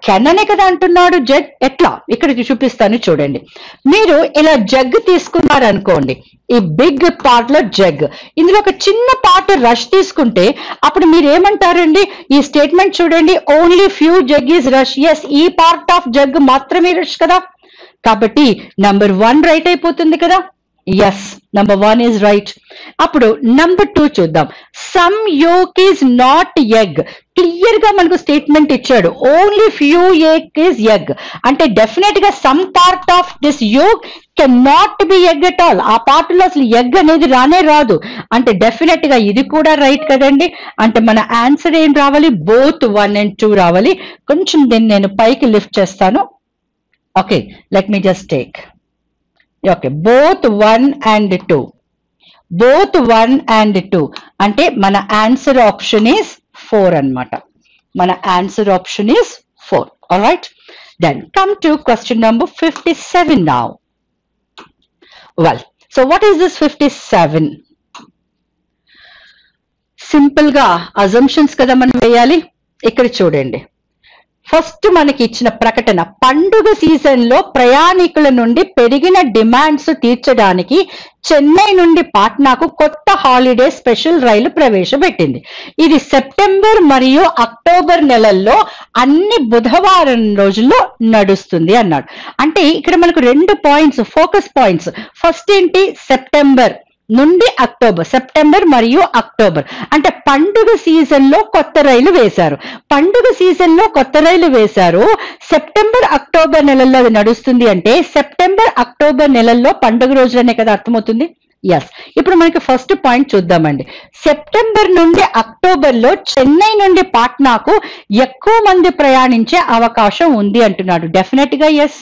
can అనే కదా అంటున్నాడు. Jug ఎట్లా? ఇక్కడ చూపిస్తాను చూడండి. మీరు ఇలా జగ్ తీసుకున్నారనుకోండి, ఈ బిగ్ పార్ట్ లో జగ్, ఇందులో ఒక చిన్న పార్ట్ రష్ తీసుకుంటే అప్పుడు మీరు ఏమంటారండి? ఈ స్టేట్మెంట్ చూడండి, only few jug is rush. Yes, ఈ పార్ట్ ఆఫ్ జగ్ మాత్రమే రష్ కదా. కాబట్టి నంబర్ 1 రైట్ అయిపోతుంది కదా. Yes, number 1 is right. అప్పుడు నంబర్ 2 చూద్దాం. Some yolk is not egg. Clear clear గా మనకు స్టేట్మెంట్ ఇచ్చాడు. Only few egg is egg అంటే డెఫినెట్ గా some part of this yolk can not be egg at all. ఆ పార్ట్ లో అసలు ఎగ్ అనేది రానే రాదు అంటే డెఫినెట్ గా ఇది కూడా రైట్ కదండి. అంటే మన ఆన్సర్ ఏం రావాలి, బోత్ 1 and 2 రావాలి. కొంచెం దీన్ని నేను పైకి లిఫ్ట్ చేస్తాను. Okay, let me just take. Okay, both 1 and 2, both 1 and 2 అంటే మన ఆన్సర్ ఆప్షన్ ఈస్ 4 అన్నమాట. మన answer option is 4. Alright, then come to question number 57 now. Well, so what is this 57? Simple గా అజంప్షన్స్ కదా మనం వేయాలి. ఇక్కడ చూడండి, ఫస్ట్ మనకి ఇచ్చిన ప్రకటన, పండుగ సీజన్ లో ప్రయాణికుల నుండి పెరిగిన డిమాండ్స్ తీర్చడానికి చెన్నై నుండి పాట్నాకు కొత్త హాలిడే స్పెషల్ రైలు ప్రవేశపెట్టింది. ఇది సెప్టెంబర్ మరియు అక్టోబర్ నెలల్లో అన్ని బుధవారం రోజుల్లో నడుస్తుంది అన్నాడు. అంటే ఇక్కడ మనకు 2 పాయింట్స్, ఫోకస్ పాయింట్స్. ఫస్ట్ ఏంటి, సెప్టెంబర్ నుండి అక్టోబర్, సెప్టెంబర్ మరియు అక్టోబర్ అంటే పండుగ సీజన్ లో కొత్త రైలు వేశారు. పండుగ సీజన్ లో కొత్త రైలు వేశారు, సెప్టెంబర్ అక్టోబర్ నెలల్లో అది నడుస్తుంది అంటే సెప్టెంబర్ అక్టోబర్ నెలల్లో పండుగ రోజులనే కదా అర్థమవుతుంది. ఎస్, ఇప్పుడు మనకి ఫస్ట్ పాయింట్ చూద్దామండి. సెప్టెంబర్ నుండి అక్టోబర్ లో చెన్నై నుండి పాట్నాకు ఎక్కువ మంది ప్రయాణించే అవకాశం ఉంది అంటున్నాడు. డెఫినెట్ గా ఎస్,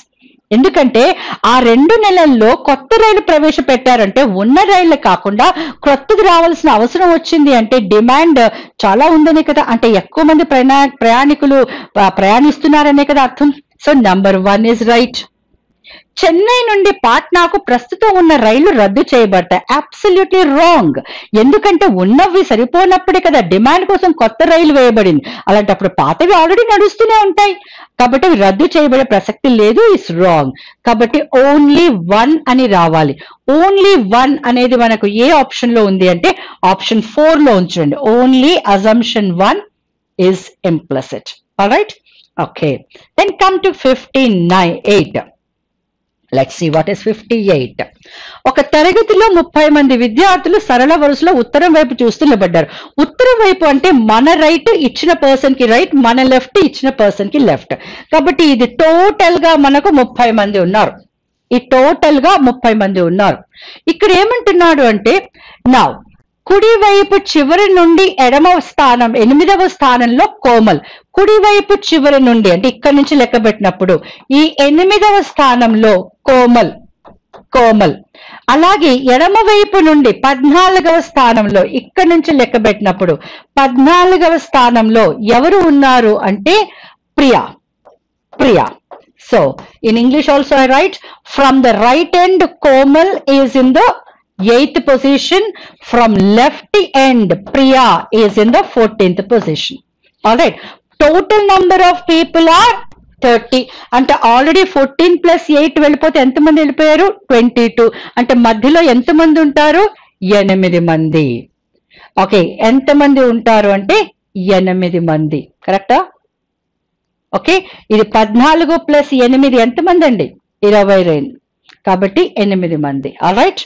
ఎందుకంటే ఆ 2 నెలల్లో కొత్త రైలు ప్రవేశపెట్టారంటే ఉన్న రైలు కాకుండా కొత్తది రావాల్సిన అవసరం వచ్చింది అంటే డిమాండ్ చాలా ఉందనే కదా, అంటే ఎక్కువ మంది ప్రయాణికులు ప్రయాణిస్తున్నారనే కదా అర్థం. So number 1 is right. Chennai నుండి పాట్నాకు ప్రస్తుతం ఉన్న రైలు రద్దు చేయబడతాయి. Absolutely wrong. ఎందుకంటే ఉన్నవి సరిపోనప్పుడే కదా డిమాండ్ కోసం కొత్త రైలు వేయబడింది. అలాంటప్పుడు పాతవి ఆల్రెడీ నడుస్తూనే ఉంటాయి కాబట్టి అవి రద్దు చేయబడే ప్రసక్తి లేదు. Is wrong. కాబట్టి ఓన్లీ 1 అని రావాలి. ఓన్లీ 1 అనేది మనకు ఏ ఆప్షన్ లో ఉంది అంటే ఆప్షన్ 4 లో ఉంచండి. Only assumption 1 is implicit. All right. Okay. Then come to 58. Let's see what is 58. ఒక తరగతిలో 30 మంది విద్యార్థులు సరళ వరుసలో ఉత్తరం వైపు చూస్తూ నిలబడ్డారు. ఉత్తరం వైపు అంటే మన రైట్ ఇచ్చిన పర్సన్ కి రైట్, మన లెఫ్ట్ ఇచ్చిన పర్సన్ కి లెఫ్ట్. కాబట్టి ఇది టోటల్ గా మనకు 30 మంది ఉన్నారు. ఈ టోటల్ గా 30 మంది ఉన్నారు. ఇక్కడ ఏమంటున్నాడు అంటే నౌ కుడివైపు చివరి నుండి ఎడమ స్థానం 8వ స్థానంలో కోమల్. కుడివైపు చివరి నుండి అంటే ఇక్కడ నుంచి లెక్క పెట్టినప్పుడు ఈ 8వ స్థానంలో కోమల్. అలాగే ఎడమ వైపు నుండి 14వ స్థానంలో ఇక్కడ నుంచి లెక్క పెట్టినప్పుడు 14వ స్థానంలో ఎవరు ఉన్నారు అంటే Priya. So in English also I right from the right end Komal is in the 8th position, from left end Priya is in the 14th position. All right, total number of people are 30 అంటే already 14 + 8 వెళ్ళిపోతే ఎంతమంది వెళ్ళిపోయారు 22 అంటే మధ్యలో ఎంతమంది ఉంటారు 8 మంది. Okay, ఎంతమంది ఉంటారు అంటే 8 మంది. కరెక్టా? ఓకే, ఇది 14 + 8 ఎంతమంది అండి 22 కాబట్టి 8 మంది. All right.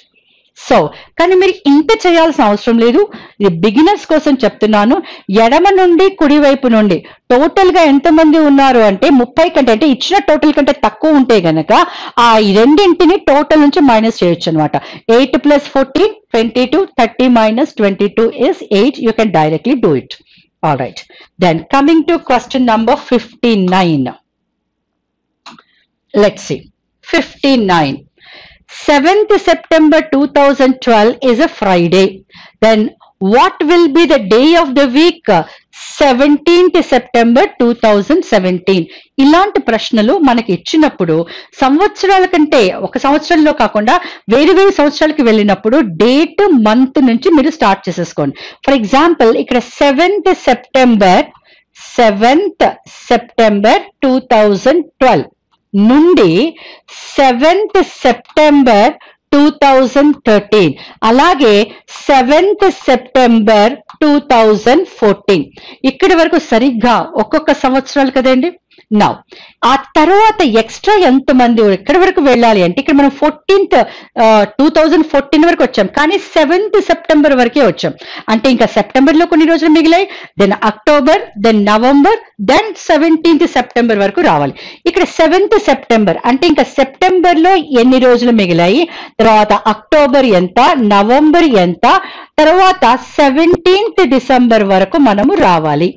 సో కానీ మీరు ఇంత చేయాల్సిన అవసరం లేదు, ఇది బిగినర్స్ కోసం చెప్తున్నాను. ఎడమ నుండి కుడివైపు నుండి టోటల్ గా ఎంతమంది ఉన్నారు అంటే 30 కంటే అంటే ఇచ్చిన టోటల్ కంటే తక్కువ ఉంటే గనక ఆ రెండింటిని టోటల్ నుంచి మైనస్ చేయొచ్చు అనమాట. 8 + 14 22, 30 - 22 is 8. You can directly do it. All right. Then coming to question number 59. Let's see. 59. 7th September 2012 is a Friday. Then what will be the day of the week? 17th September 2017. ఇలాంటి ప్రశ్నలు మనకి ఇచ్చినప్పుడు సంవత్సరాల కంటే ఒక సంవత్సరంలో కాకుండా వేరు వేరు సంవత్సరాలకి వెళ్ళినప్పుడు డేట్ మంత్ నుంచి మీరు స్టార్ట్ చేసేసుకోండి. ఫర్ ఎగ్జాంపుల్ ఇక్కడ 7th September 2012 నుండి 7th September 2013 అలాగే 7th September 2014 ఇక్కడి వరకు సరిగ్గా ఒక్కొక్క సంవత్సరాలు కదండి. నౌ ఆ తర్వాత ఎక్స్ట్రా ఎంతమంది ఎక్కడి వరకు వెళ్ళాలి అంటే ఇక్కడ మనం 14th 2014 వరకు వచ్చాం, కానీ 7th సెప్టెంబర్ వరకే వచ్చాం. అంటే ఇంకా సెప్టెంబర్ లో కొన్ని రోజులు మిగిలాయి, then October, then November, then 17th September వరకు రావాలి. ఇక్కడ 7th సెప్టెంబర్ అంటే ఇంకా సెప్టెంబర్ లో ఎన్ని రోజులు మిగిలాయి, తర్వాత అక్టోబర్ ఎంత, నవంబర్ ఎంత, తర్వాత 17th డిసెంబర్ వరకు మనము రావాలి.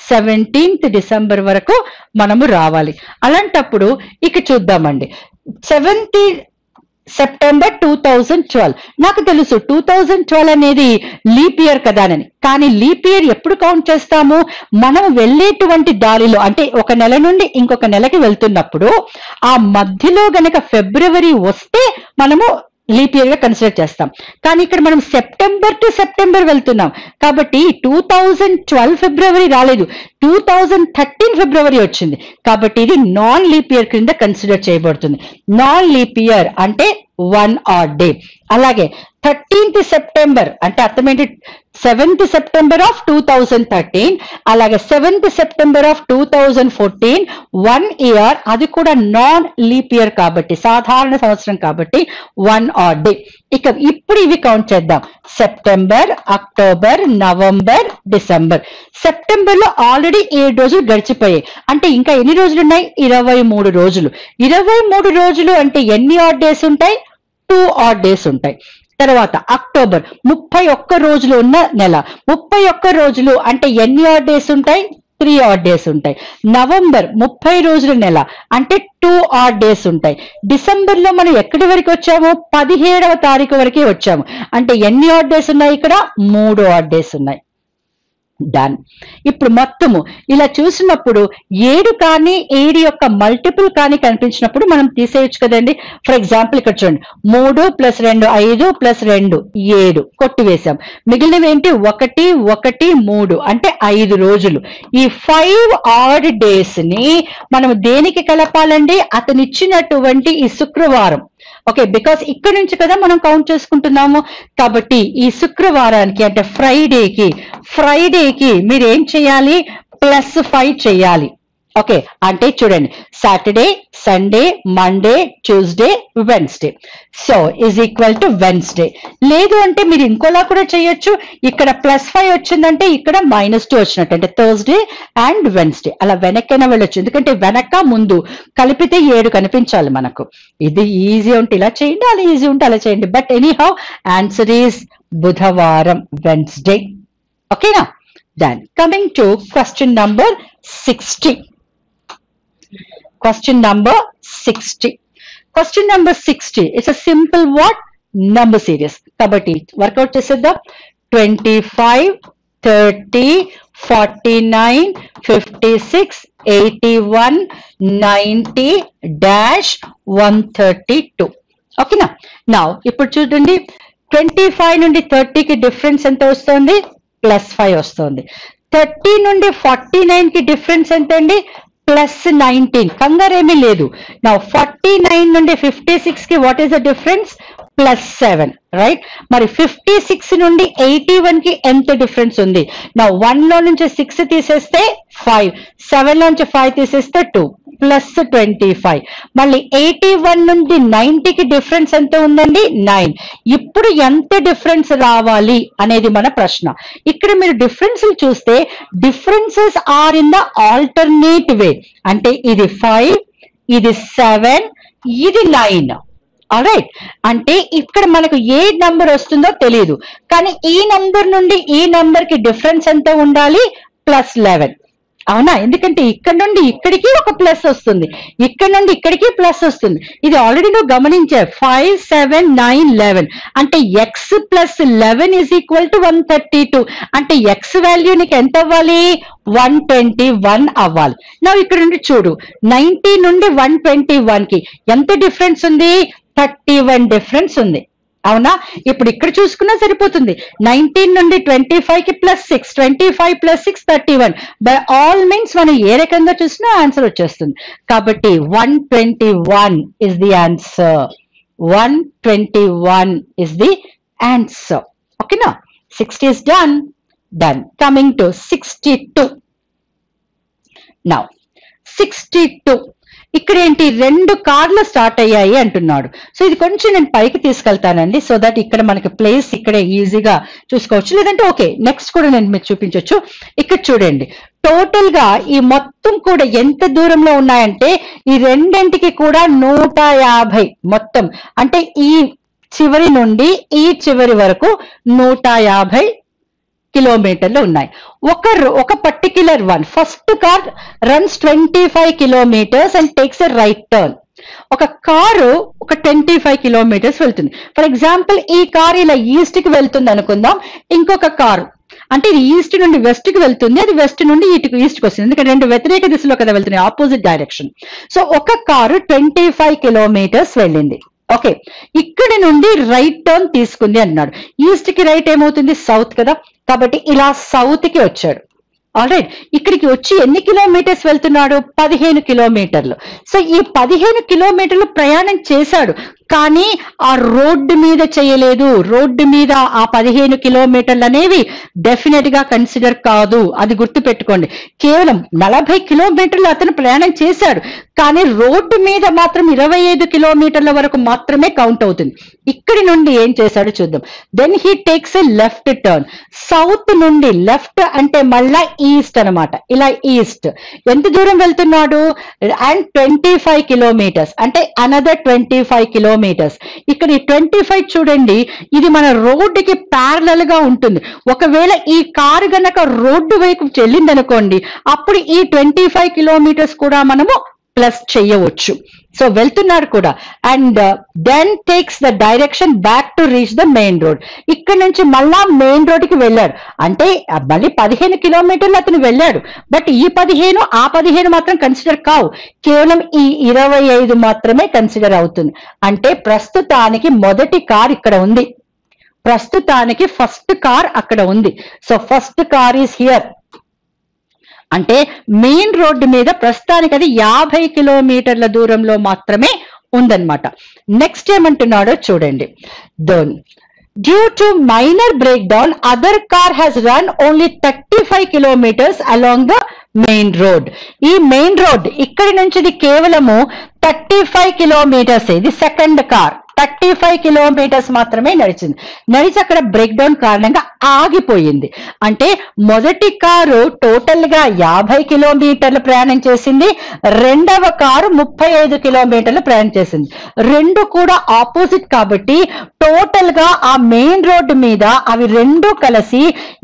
17th డిసెంబర్ వరకు మనము రావాలి. అలాంటప్పుడు ఇక చూద్దామండి. 7th September 2012. నాకు తెలుసు 2012 అనేది లీప్ ఇయర్ కదా అని, కానీ లీప్ ఇయర్ ఎప్పుడు కౌంట్ చేస్తాము, మనం వెళ్ళేటువంటి దారిలో అంటే ఒక నెల నుండి ఇంకొక నెలకి వెళ్తున్నప్పుడు ఆ మధ్యలో గనక ఫిబ్రవరి వస్తే మనము లీప్ ఇయర్ గా కన్సిడర్ చేస్తాం. కానీ ఇక్కడ మనం సెప్టెంబర్ టు సెప్టెంబర్ వెళ్తున్నాం కాబట్టి 2012 ఫిబ్రవరి రాలేదు, 2013 ఫిబ్రవరి వచ్చింది. కాబట్టి ఇది నాన్ లీప్ ఇయర్ క్రింద కన్సిడర్ చేయబడుతుంది. నాన్ లీప్ ఇయర్ అంటే 1 odd day. అలాగే 13th సెప్టెంబర్ అంటే అర్థమేంటి, 7th సెప్టెంబర్ ఆఫ్ 2013, అలాగే 7th సెప్టెంబర్ ఆఫ్ 2014, 1 year, అది కూడా నాన్ లీప్ ఇయర్ కాబట్టి సాధారణ సంవత్సరం కాబట్టి 1 odd day. ఇక ఇప్పుడు ఇవి కౌంట్ చేద్దాం. September, October, November, December. September లో ఆల్రెడీ 7 రోజులు గడిచిపోయాయి, అంటే ఇంకా ఎన్ని రోజులు ఉన్నాయి, 23 రోజులు. 23 రోజులు అంటే ఎన్ని ఆడ్ డేస్ ఉంటాయి, 2 odd days ఉంటాయి. తర్వాత అక్టోబర్ 31 రోజులు ఉన్న నెల, 31 రోజులు అంటే ఎన్ని ఆడ్ డేస్ ఉంటాయి, 3 odd days ఉంటాయి. నవంబర్ 30 రోజుల నెల అంటే 2 odd days ఉంటాయి. డిసెంబర్ లో మనం ఎక్కడి వరకు వచ్చాము, 17వ తారీఖు వరకే వచ్చాము, అంటే ఎన్ని ఆడ్ డేస్ ఉన్నాయి, ఇక్కడ 3 odd days ఉన్నాయి. డన్. ఇప్పుడు మొత్తము ఇలా చూసినప్పుడు 7 కానీ 7 యొక్క మల్టిపుల్ కానీ కనిపించినప్పుడు మనం తీసేయచ్చు కదండి. ఫర్ ఎగ్జాంపుల్ ఇక్కడ చూడండి, 3 + 2 5 + 2 7 కొట్టివేశాం. మిగిలినవి ఏంటి, 1 1 3 అంటే 5 రోజులు. ఈ 5 odd days ని మనం దేనికి కలపాలండి, అతనిచ్చినటువంటి ఈ శుక్రవారం. ఓకే, బికాస్ ఇక్కడ నుంచి కదా మనం కౌంట్ చేసుకుంటున్నాము. కాబట్టి ఈ శుక్రవారానికి అంటే ఫ్రైడేకి మీరు ఏం చేయాలి, +5 చేయాలి. ఓకే, అంటే చూడండి, Saturday, Sunday, Monday, Tuesday, Wednesday. So is equal to Wednesday. లేదు అంటే మీరు ఇంకోలా కూడా చేయొచ్చు, ఇక్కడ +5 వచ్చిందంటే ఇక్కడ -2 వచ్చినట్టు, అంటే థర్స్డే అండ్ వెన్స్డే. అలా వెనక్కైనా వెళ్ళొచ్చు, ఎందుకంటే వెనక ముందు కలిపితే 7 కనిపించాలి మనకు. ఇది ఈజీ ఉంటే ఇలా చేయండి, అలా ఈజీ ఉంటే అలా చేయండి. But any how answer is బుధవారం, వెన్స్డే. ఓకేనా? Done. Coming to question number 60. Question number 60. Question number 60. It's a simple what? Number series. Kabatti workout chesedam. 25, 30, 49, 56, 81, 90, dash 132. Okay na? Now, ఇప్పుడు చూడండి, 25 నుండి 30 కి డిఫరెన్స్ ఎంత వస్తుంది, +5 వస్తుంది. 30 నుండి 49 కి డిఫరెన్స్ ఎంత అండి, +19. కంగారేమీ లేదు. నా 49 నుండి 56 కి what is the difference, +7, right? మరి 56 నుండి 81 కి ఎంత డిఫరెన్స్ ఉంది, నా 1 లో నుంచి 6 తీసేస్తే 5, 7 లో నుంచి 5 తీసేస్తే 2, +25. మళ్ళీ 81 నుండి 90 కి డిఫరెన్స్ ఎంత ఉందండి, 9. ఇప్పుడు ఎంత డిఫరెన్స్ రావాలి అనేది మన ప్రశ్న. ఇక్కడ మీరు డిఫరెన్స్ చూస్తే differences are in the alternate way. అంటే ఇది 5, ఇది 7, ఇది 9. ఆల్రైట్, అంటే ఇక్కడ మనకు ఏ నంబర్ వస్తుందో తెలియదు, కానీ ఈ నంబర్ నుండి ఈ నంబర్ కి డిఫరెన్స్ ఎంత ఉండాలి, +11. అవునా? ఎందుకంటే ఇక్కడ నుండి ఇక్కడికి ఒక ప్లస్ వస్తుంది, ఇక్కడ నుండి ఇక్కడికి ప్లస్ వస్తుంది. ఇది ఆల్రెడీ నువ్వు గమనించా. 5, 7, 9, 11 అంటే x + 11 ఈజ్ ఈక్వల్ టు 132. అంటే x వాల్యూ నీకు ఎంత అవ్వాలి, 121 అవ్వాలి. నా ఇక్కడ నుండి చూడు, 90 నుండి 121 కి ఎంత డిఫరెన్స్ ఉంది, 31 డిఫరెన్స్ ఉంది. అవునా? ఇప్పుడు ఇక్కడ చూసుకున్నా సరిపోతుంది. 19 నుండి 25 కి +6, 25 + 6 31. బై ఆల్ మీన్స్ మనం ఏ రకంగా చూసినా ఆన్సర్ వచ్చేస్తుంది. కాబట్టి 121 is the answer. 121 is the answer. ఓకేనా? 60 is done. Coming to 62. Now 62. ఇక్కడ ఏంటి, 2 కార్లు స్టార్ట్ అయ్యాయి అంటున్నాడు. సో ఇది కొంచెం నేను పైకి తీసుకెళ్తానండి, సో దట్ ఇక్కడ మనకి ప్లేస్ ఇక్కడే ఈజీగా చూసుకోవచ్చు. లేదంటే ఓకే, నెక్స్ట్ కూడా నేను మీకు చూపించవచ్చు. ఇక్కడ చూడండి, టోటల్ గా ఈ మొత్తం కూడా ఎంత దూరంలో ఉన్నాయంటే ఈ రెండింటికి కూడా 150 మొత్తం, అంటే ఈ చివరి నుండి ఈ చివరి వరకు 150 కిలోమీటర్లు ఉన్నాయి. ఒక particular one, first car runs 25 kilometres and takes a right turn. ఒక కారు ఒక 25 కిలోమీటర్స్ వెళ్తుంది. ఫర్ ఎగ్జాంపుల్ ఈ కార్ ఇలా ఈస్ట్ కి వెళ్తుంది అనుకుందాం, ఇంకొక కారు అంటే ఇది ఈస్ట్ నుండి వెస్ట్ కి వెళ్తుంది, అది వెస్ట్ నుండి ఈస్ట్ కి వస్తుంది, ఎందుకంటే 2 వ్యతిరేక దిశలో కదా వెళ్తున్నాయి, ఆపోజిట్ డైరెక్షన్. సో ఒక కారు 25 కిలోమీటర్స్ వెళ్ళింది. ఓకే, ఇక్కడి నుండి రైట్ టర్న్ తీసుకుంది అన్నాడు. ఈస్ట్ కి రైట్ ఏమవుతుంది, సౌత్ కదా, కాబట్టి ఇలా సౌత్ కి వచ్చాడు. ఆల్రైట్, ఇక్కడికి వచ్చి ఎన్ని కిలోమీటర్స్ వెళ్తున్నాడు, 15 కిలోమీటర్లు. సో ఈ 15 కిలోమీటర్లు ప్రయాణం చేశాడు, కానీ ఆ రోడ్డు మీద చేయలేదు. రోడ్డు మీద ఆ 15 కిలోమీటర్లు అనేవి డెఫినెట్ గా కన్సిడర్ కాదు, అది గుర్తు పెట్టుకోండి. కేవలం 40 కిలోమీటర్లు అతను ప్రయాణం చేశాడు, కానీ రోడ్డు మీద మాత్రం 25 కిలోమీటర్ల వరకు మాత్రమే కౌంట్ అవుతుంది. ఇక్కడి నుండి ఏం చేశాడు చూద్దాం. Then he takes a left turn. South నుండి లెఫ్ట్ అంటే మళ్ళా ఈస్ట్ అనమాట, ఇలా ఈస్ట్. ఎంత దూరం వెళ్తున్నాడు, అండ్ 25 కిలోమీటర్స్, అంటే అనదర్ 25 కిలోమీటర్స్. ఇక్కడ ఈ 25 చూడండి, ఇది మన రోడ్డుకి ప్యారలల్ గా ఉంటుంది. ఒకవేళ ఈ కారు గనక రోడ్డు వైపు వెళ్ళిందనుకోండి, అప్పుడు ఈ 25 కిలోమీటర్స్ కూడా మనము ప్లస్ చేయవచ్చు. సో వెళ్తున్నాడు కూడా, and then takes the direction back to reach the main road. ఇక్కడ నుంచి మళ్ళా మెయిన్ రోడ్ కి వెళ్ళాడు, అంటే మళ్ళీ 15 కిలోమీటర్లు అతను వెళ్ళాడు, బట్ ఈ 15 ఆ 15 మాత్రం కన్సిడర్ కావు, కేవలం ఈ 25 మాత్రమే కన్సిడర్ అవుతుంది. అంటే ప్రస్తుతానికి మొదటి కార్ ఇక్కడ ఉంది, ప్రస్తుతానికి ఫస్ట్ కార్ అక్కడ ఉంది. So first car is here, అంటే మెయిన్ రోడ్డు మీద ప్రస్తుతానికి అది 50 కిలోమీటర్ల దూరంలో మాత్రమే ఉందన్నమాట. నెక్స్ట్ ఏమంటున్నాడో చూడండి. Then due to minor breakdown other car has run only 35 kilometres along the main road. ఈ మెయిన్ రోడ్ ఇక్కడి నుంచి ఇది కేవలము 35 కిలోమీటర్స్. ఇది సెకండ్ కార్ 35 కిలోమీటర్స్ మాత్రమే నడిచింది. నడిచి అక్కడ బ్రేక్ డౌన్ కారణంగా ఆగిపోయింది. అంటే మొదటి కారు టోటల్ గా 50 కిలోమీటర్లు ప్రయాణం చేసింది, రెండవ కారు 35 కిలోమీటర్లు ప్రయాణం చేసింది. రెండు కూడా ఆపోజిట్ కాబట్టి టోటల్ గా ఆ మెయిన్ రోడ్డు మీద అవి రెండు కలిసి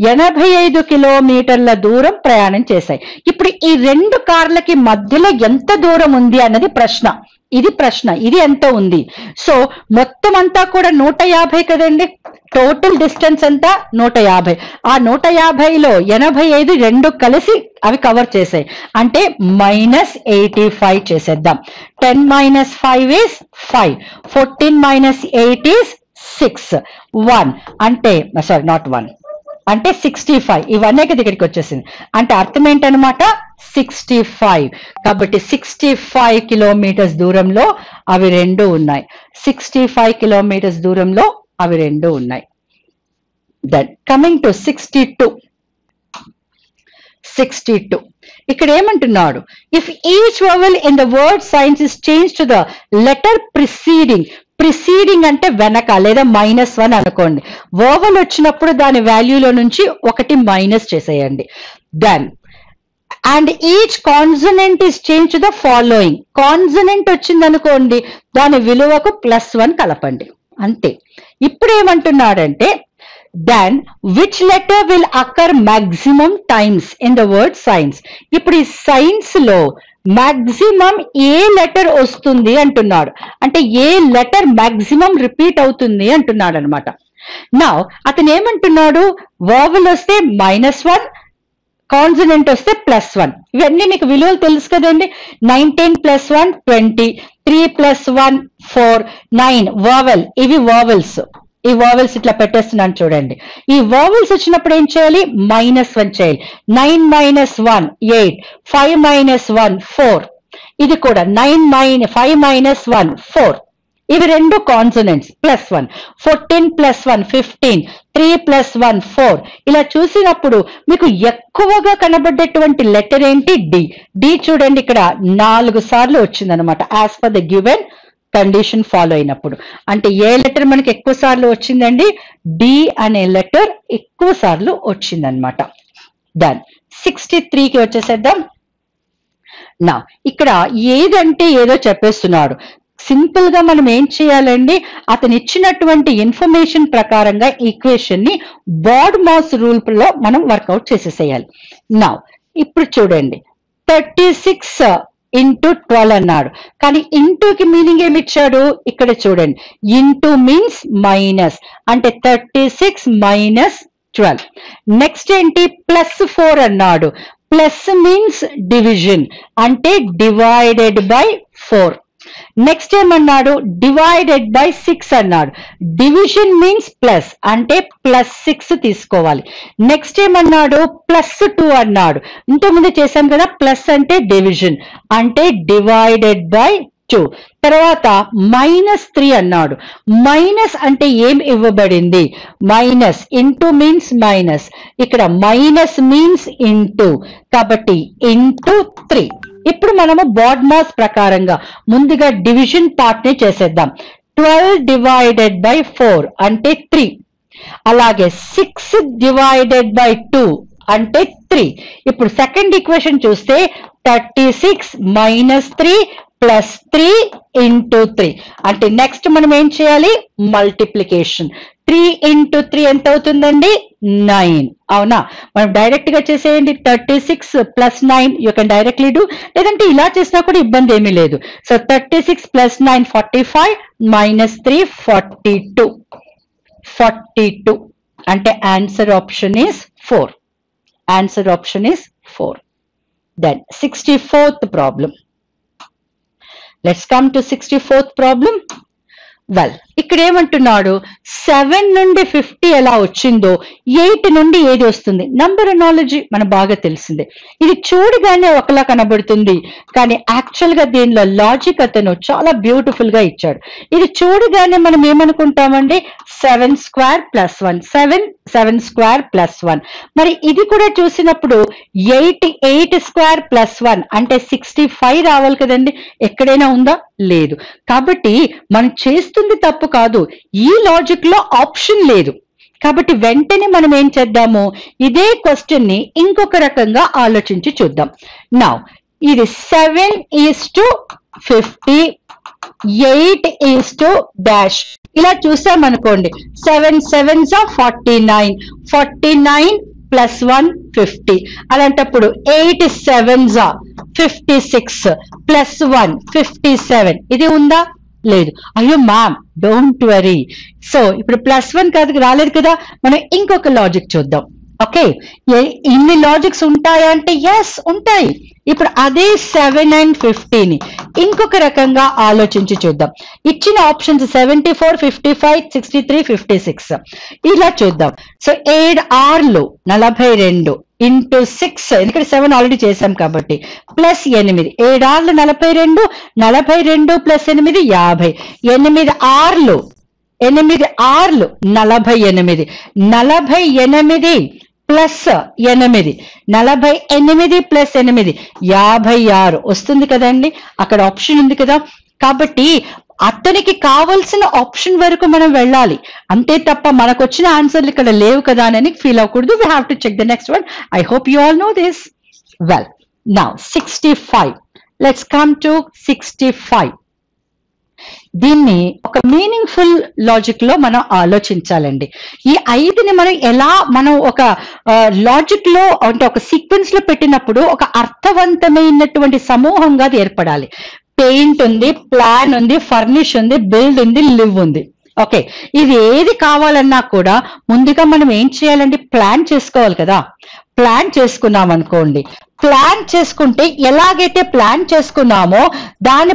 85 కిలోమీటర్ల దూరం ప్రయాణం చేశాయి. ఇప్పుడు ఈ రెండు కార్లకి మధ్యలో ఎంత దూరం ఉంది అన్నది ప్రశ్న. ఇది ప్రశ్న, ఇది ఎంత ఉంది. సో మొత్తం అంతా కూడా 150 కదండి, టోటల్ డిస్టెన్స్ అంతా 150. ఆ 150లో 85 రెండు కలిసి అవి కవర్ చేసాయి, అంటే -85 చేసేద్దాం. 10 - 5 is 5, 14 - 8 is 6, 1 అంటే సారీ నాట్ 1 అంటే 65. ఇవన్నీ దగ్గరికి వచ్చేసింది, అంటే అర్థం ఏంటనమాట 65. కాబట్టి 65 కిలోమీటర్స్ దూరంలో అవి రెండు ఉన్నాయి. 65 కిలోమీటర్స్ దూరంలో అవి రెండు ఉన్నాయి. Then coming to 62. ఇక్కడ ఏమంటున్నాడు, if each vowel in the word science is change to the letter preceding. Preceding అంటే వెనక లేదా -1 అనుకోండి. వోవెల్ వచ్చినప్పుడు దాని వాల్యూలో నుంచి 1 మైనస్ చేసేయండి. Then and each consonant is change to the following. Consonant వచ్చింది అనుకోండి, దాని విలువకు +1 కలపండి, అంతే. ఇప్పుడు ఏమంటున్నాడంటే then which letter will occur maximum times in the word science. ఇప్పుడు ఈ సైన్స్ లో మాక్సిమం ఏ లెటర్ వస్తుంది అంటున్నాడు, అంటే ఏ లెటర్ మాక్సిమం రిపీట్ అవుతుంది అంటున్నాడు అనమాట. నా అతను ఏమంటున్నాడు, వోవెల్ వస్తే -1, కాన్సనెంట్ వస్తే +1. ఇవన్నీ మీకు విలువలు తెలుసు కదండి. 19 + 1 20, 3 + 1 4, 9 వోవెల్. ఇవి వోవెల్స్. ఈ వోవెల్స్ ఇట్లా పెట్టేస్తున్నాను చూడండి. ఈ వోవెల్స్ వచ్చినప్పుడు ఏం చేయాలి, -1 చేయాలి. 9 - 1 8, 5 - 1 4. ఇది కూడా 5 - 1 4. ఇవి రెండు కాన్సోనెంట్స్ +1. 14 + 1 15, 3 + 1 4. ఇలా చూసినప్పుడు మీకు ఎక్కువగా కనబడ్డటువంటి లెటర్ ఏంటి? డి చూడండి, ఇక్కడ 4 సార్లు వచ్చిందనమాట as per the given condition follow అయినప్పుడు. అంటే ఏ లెటర్ మనకి ఎక్కువ సార్లు వచ్చిందండి? డి అనే లెటర్ ఎక్కువ సార్లు వచ్చిందనమాట. డన్. 63కి వచ్చేసేద్దాం. నా ఇక్కడ ఏదంటే ఏదో చెప్పేస్తున్నాడు. సింపుల్ గా మనం ఏం చేయాలండి? అతను ఇచ్చినటువంటి ఇన్ఫర్మేషన్ ప్రకారంగా ఈక్వేషన్ ని బాడ్-మాస్ రూల్ లో మనం వర్కౌట్ చేసేసేయాలి. నా ఇప్పుడు చూడండి, 36 × 12 అన్నాడు, కానీ ఇంటూకి మీనింగ్ ఏమి ఇచ్చాడు? ఇక్కడ చూడండి, ఇంటూ మీన్స్ మైనస్, అంటే 36 - 12. నెక్స్ట్ ఏంటి? +4 అన్నాడు. ప్లస్ మీన్స్ డివిజన్, అంటే డివైడెడ్ బై 4. నెక్స్ట్ ఏమన్నాడు? డివైడెడ్ బై 6 అన్నాడు. డివిజన్ మీన్స్ ప్లస్, అంటే +6 తీసుకోవాలి. నెక్స్ట్ ఏమన్నాడు? +2 అన్నాడు. ఇంతకుముందు చేశాం కదా, ప్లస్ అంటే డివిజన్, అంటే డివైడెడ్ బై 2. తర్వాత -3 అన్నాడు. మైనస్ అంటే ఏం ఇవ్వబడింది? మైనస్, ఇంటూ మీన్స్ మైనస్, ఇక్కడ మైనస్ మీన్స్ ఇంటూ, కాబట్టి ఇంటూ 3. ఇప్పుడు మనము బాడ్-మాస్ ప్రకారంగా ముందుగా డివిజన్ పార్ట్ ని చేసేద్దాం. 12 డివైడెడ్ బై 4 అంటే 3. అలాగే 6 డివైడెడ్ బై 2 అంటే 3. ఇప్పుడు సెకండ్ ఈక్వేషన్ చూస్తే 36 - 3 + 3 × 3. అంటే నెక్స్ట్ మనం ఏం చేయాలి? మల్టిప్లికేషన్. 3 × 3 ఎంత అవుతుందండి? 9. అవునా? మనం డైరెక్ట్ గా చేసేయండి. 36 + 9 యూ కెన్ డైరెక్ట్లీ డూ, లేదంటే ఇలా చేసినా కూడా ఇబ్బంది ఏమీ లేదు. సో 36 + 9 45 - 3 42. 42 అంటే answer option is 4. Answer option is 4. Then 64th problem. Let's come to 64th problem. Well, ఇక్కడ ఏమంటున్నాడు? 7 నుండి 50 ఎలా వచ్చిందో 8 నుండి ఏది వస్తుంది? నంబర్ అనాలజీ మనకు బాగా తెలిసిందే. ఇది చూడగానే ఒకలా కనబడుతుంది, కానీ యాక్చువల్ గా దీనిలో లాజిక్ అతను చాలా బ్యూటిఫుల్ గా ఇచ్చాడు. ఇది చూడగానే మనం ఏమనుకుంటామండి? 7² + 1, 7² + 1. మరి ఇది కూడా చూసినప్పుడు 8² + 1 అంటే 65 రావాలి కదండి. ఎక్కడైనా ఉందా? లేదు. కాబట్టి మనం చేస్తుంది తప్పు కాదు, ఈ లాజిక్ లో ఆప్షన్ లేదు. కాబట్టి వెంటనే మనం ఏం చేద్దాము? ఇదే క్వశ్చన్ ని ఇంకొక రకంగా ఆలోచించి చూద్దాం. నౌ ఇది 7:50, 8:-- ఇలా చూసామనుకోండి. 7 7s are 49, 49 + 1 50. అలాంటప్పుడు 8 7s are 56 + 1 57. ఇది ఉందా? లేదు. అయ్యో మ్యామ్, డోంట్ వరీ. సో ఇప్పుడు +1 కాదు, రాలేదు కదా. మనం ఇంకొక లాజిక్ చూద్దాం. ఓకే, ఇన్ని లాజిక్స్ ఉంటాయా అంటే ఎస్ ఉంటాయి. ఇప్పుడు అదే 7 and 50ని ఇంకొక రకంగా ఆలోచించి చూద్దాం. ఇచ్చిన ఆప్షన్స్ 74, 55, 63, 56 ఇలా చూద్దాం. సో 7 6 42 × 6, ఎందుకంటే 7 ఆల్రెడీ చేసాం కాబట్టి, +8. 7 6 42, 42 + 8 50. 8 6 48, 48 + 8, 48 + 8 56 వస్తుంది కదండి. అక్కడ ఆప్షన్ ఉంది కదా. కాబట్టి అతనికి కావలసిన ఆప్షన్ వరకు మనం వెళ్ళాలి, అంతే తప్ప మనకు వచ్చిన ఆన్సర్లు ఇక్కడ లేవు కదా అని ఫీల్ అవ్వకూడదు. We have to check the next one. I hope you all know this well. Now 65. Let's come to 65. దీన్ని ఒక మీనింగ్ఫుల్ లాజిక్ లో మనం ఆలోచించాలండి. ఈ 5ని మనం ఒక లాజిక్ లో అంటే ఒక సీక్వెన్స్ లో పెట్టినప్పుడు ఒక అర్థవంతమైనటువంటి సమూహంగా అది ఏర్పడాలి. పెయింట్ ఉంది, ప్లాన్ ఉంది, ఫర్నిష్ ఉంది, బిల్డ్ ఉంది, లివ్ ఉంది. ఓకే, ఇది ఏది కావాలన్నా కూడా ముందుగా మనం ఏం చేయాలండి? ప్లాన్ చేసుకోవాలి కదా. ప్లాన్ చేసుకున్నాం అనుకోండి, ప్లాన్ చేసుకుంటే ఎలాగైతే ప్లాన్ చేసుకున్నామో దాని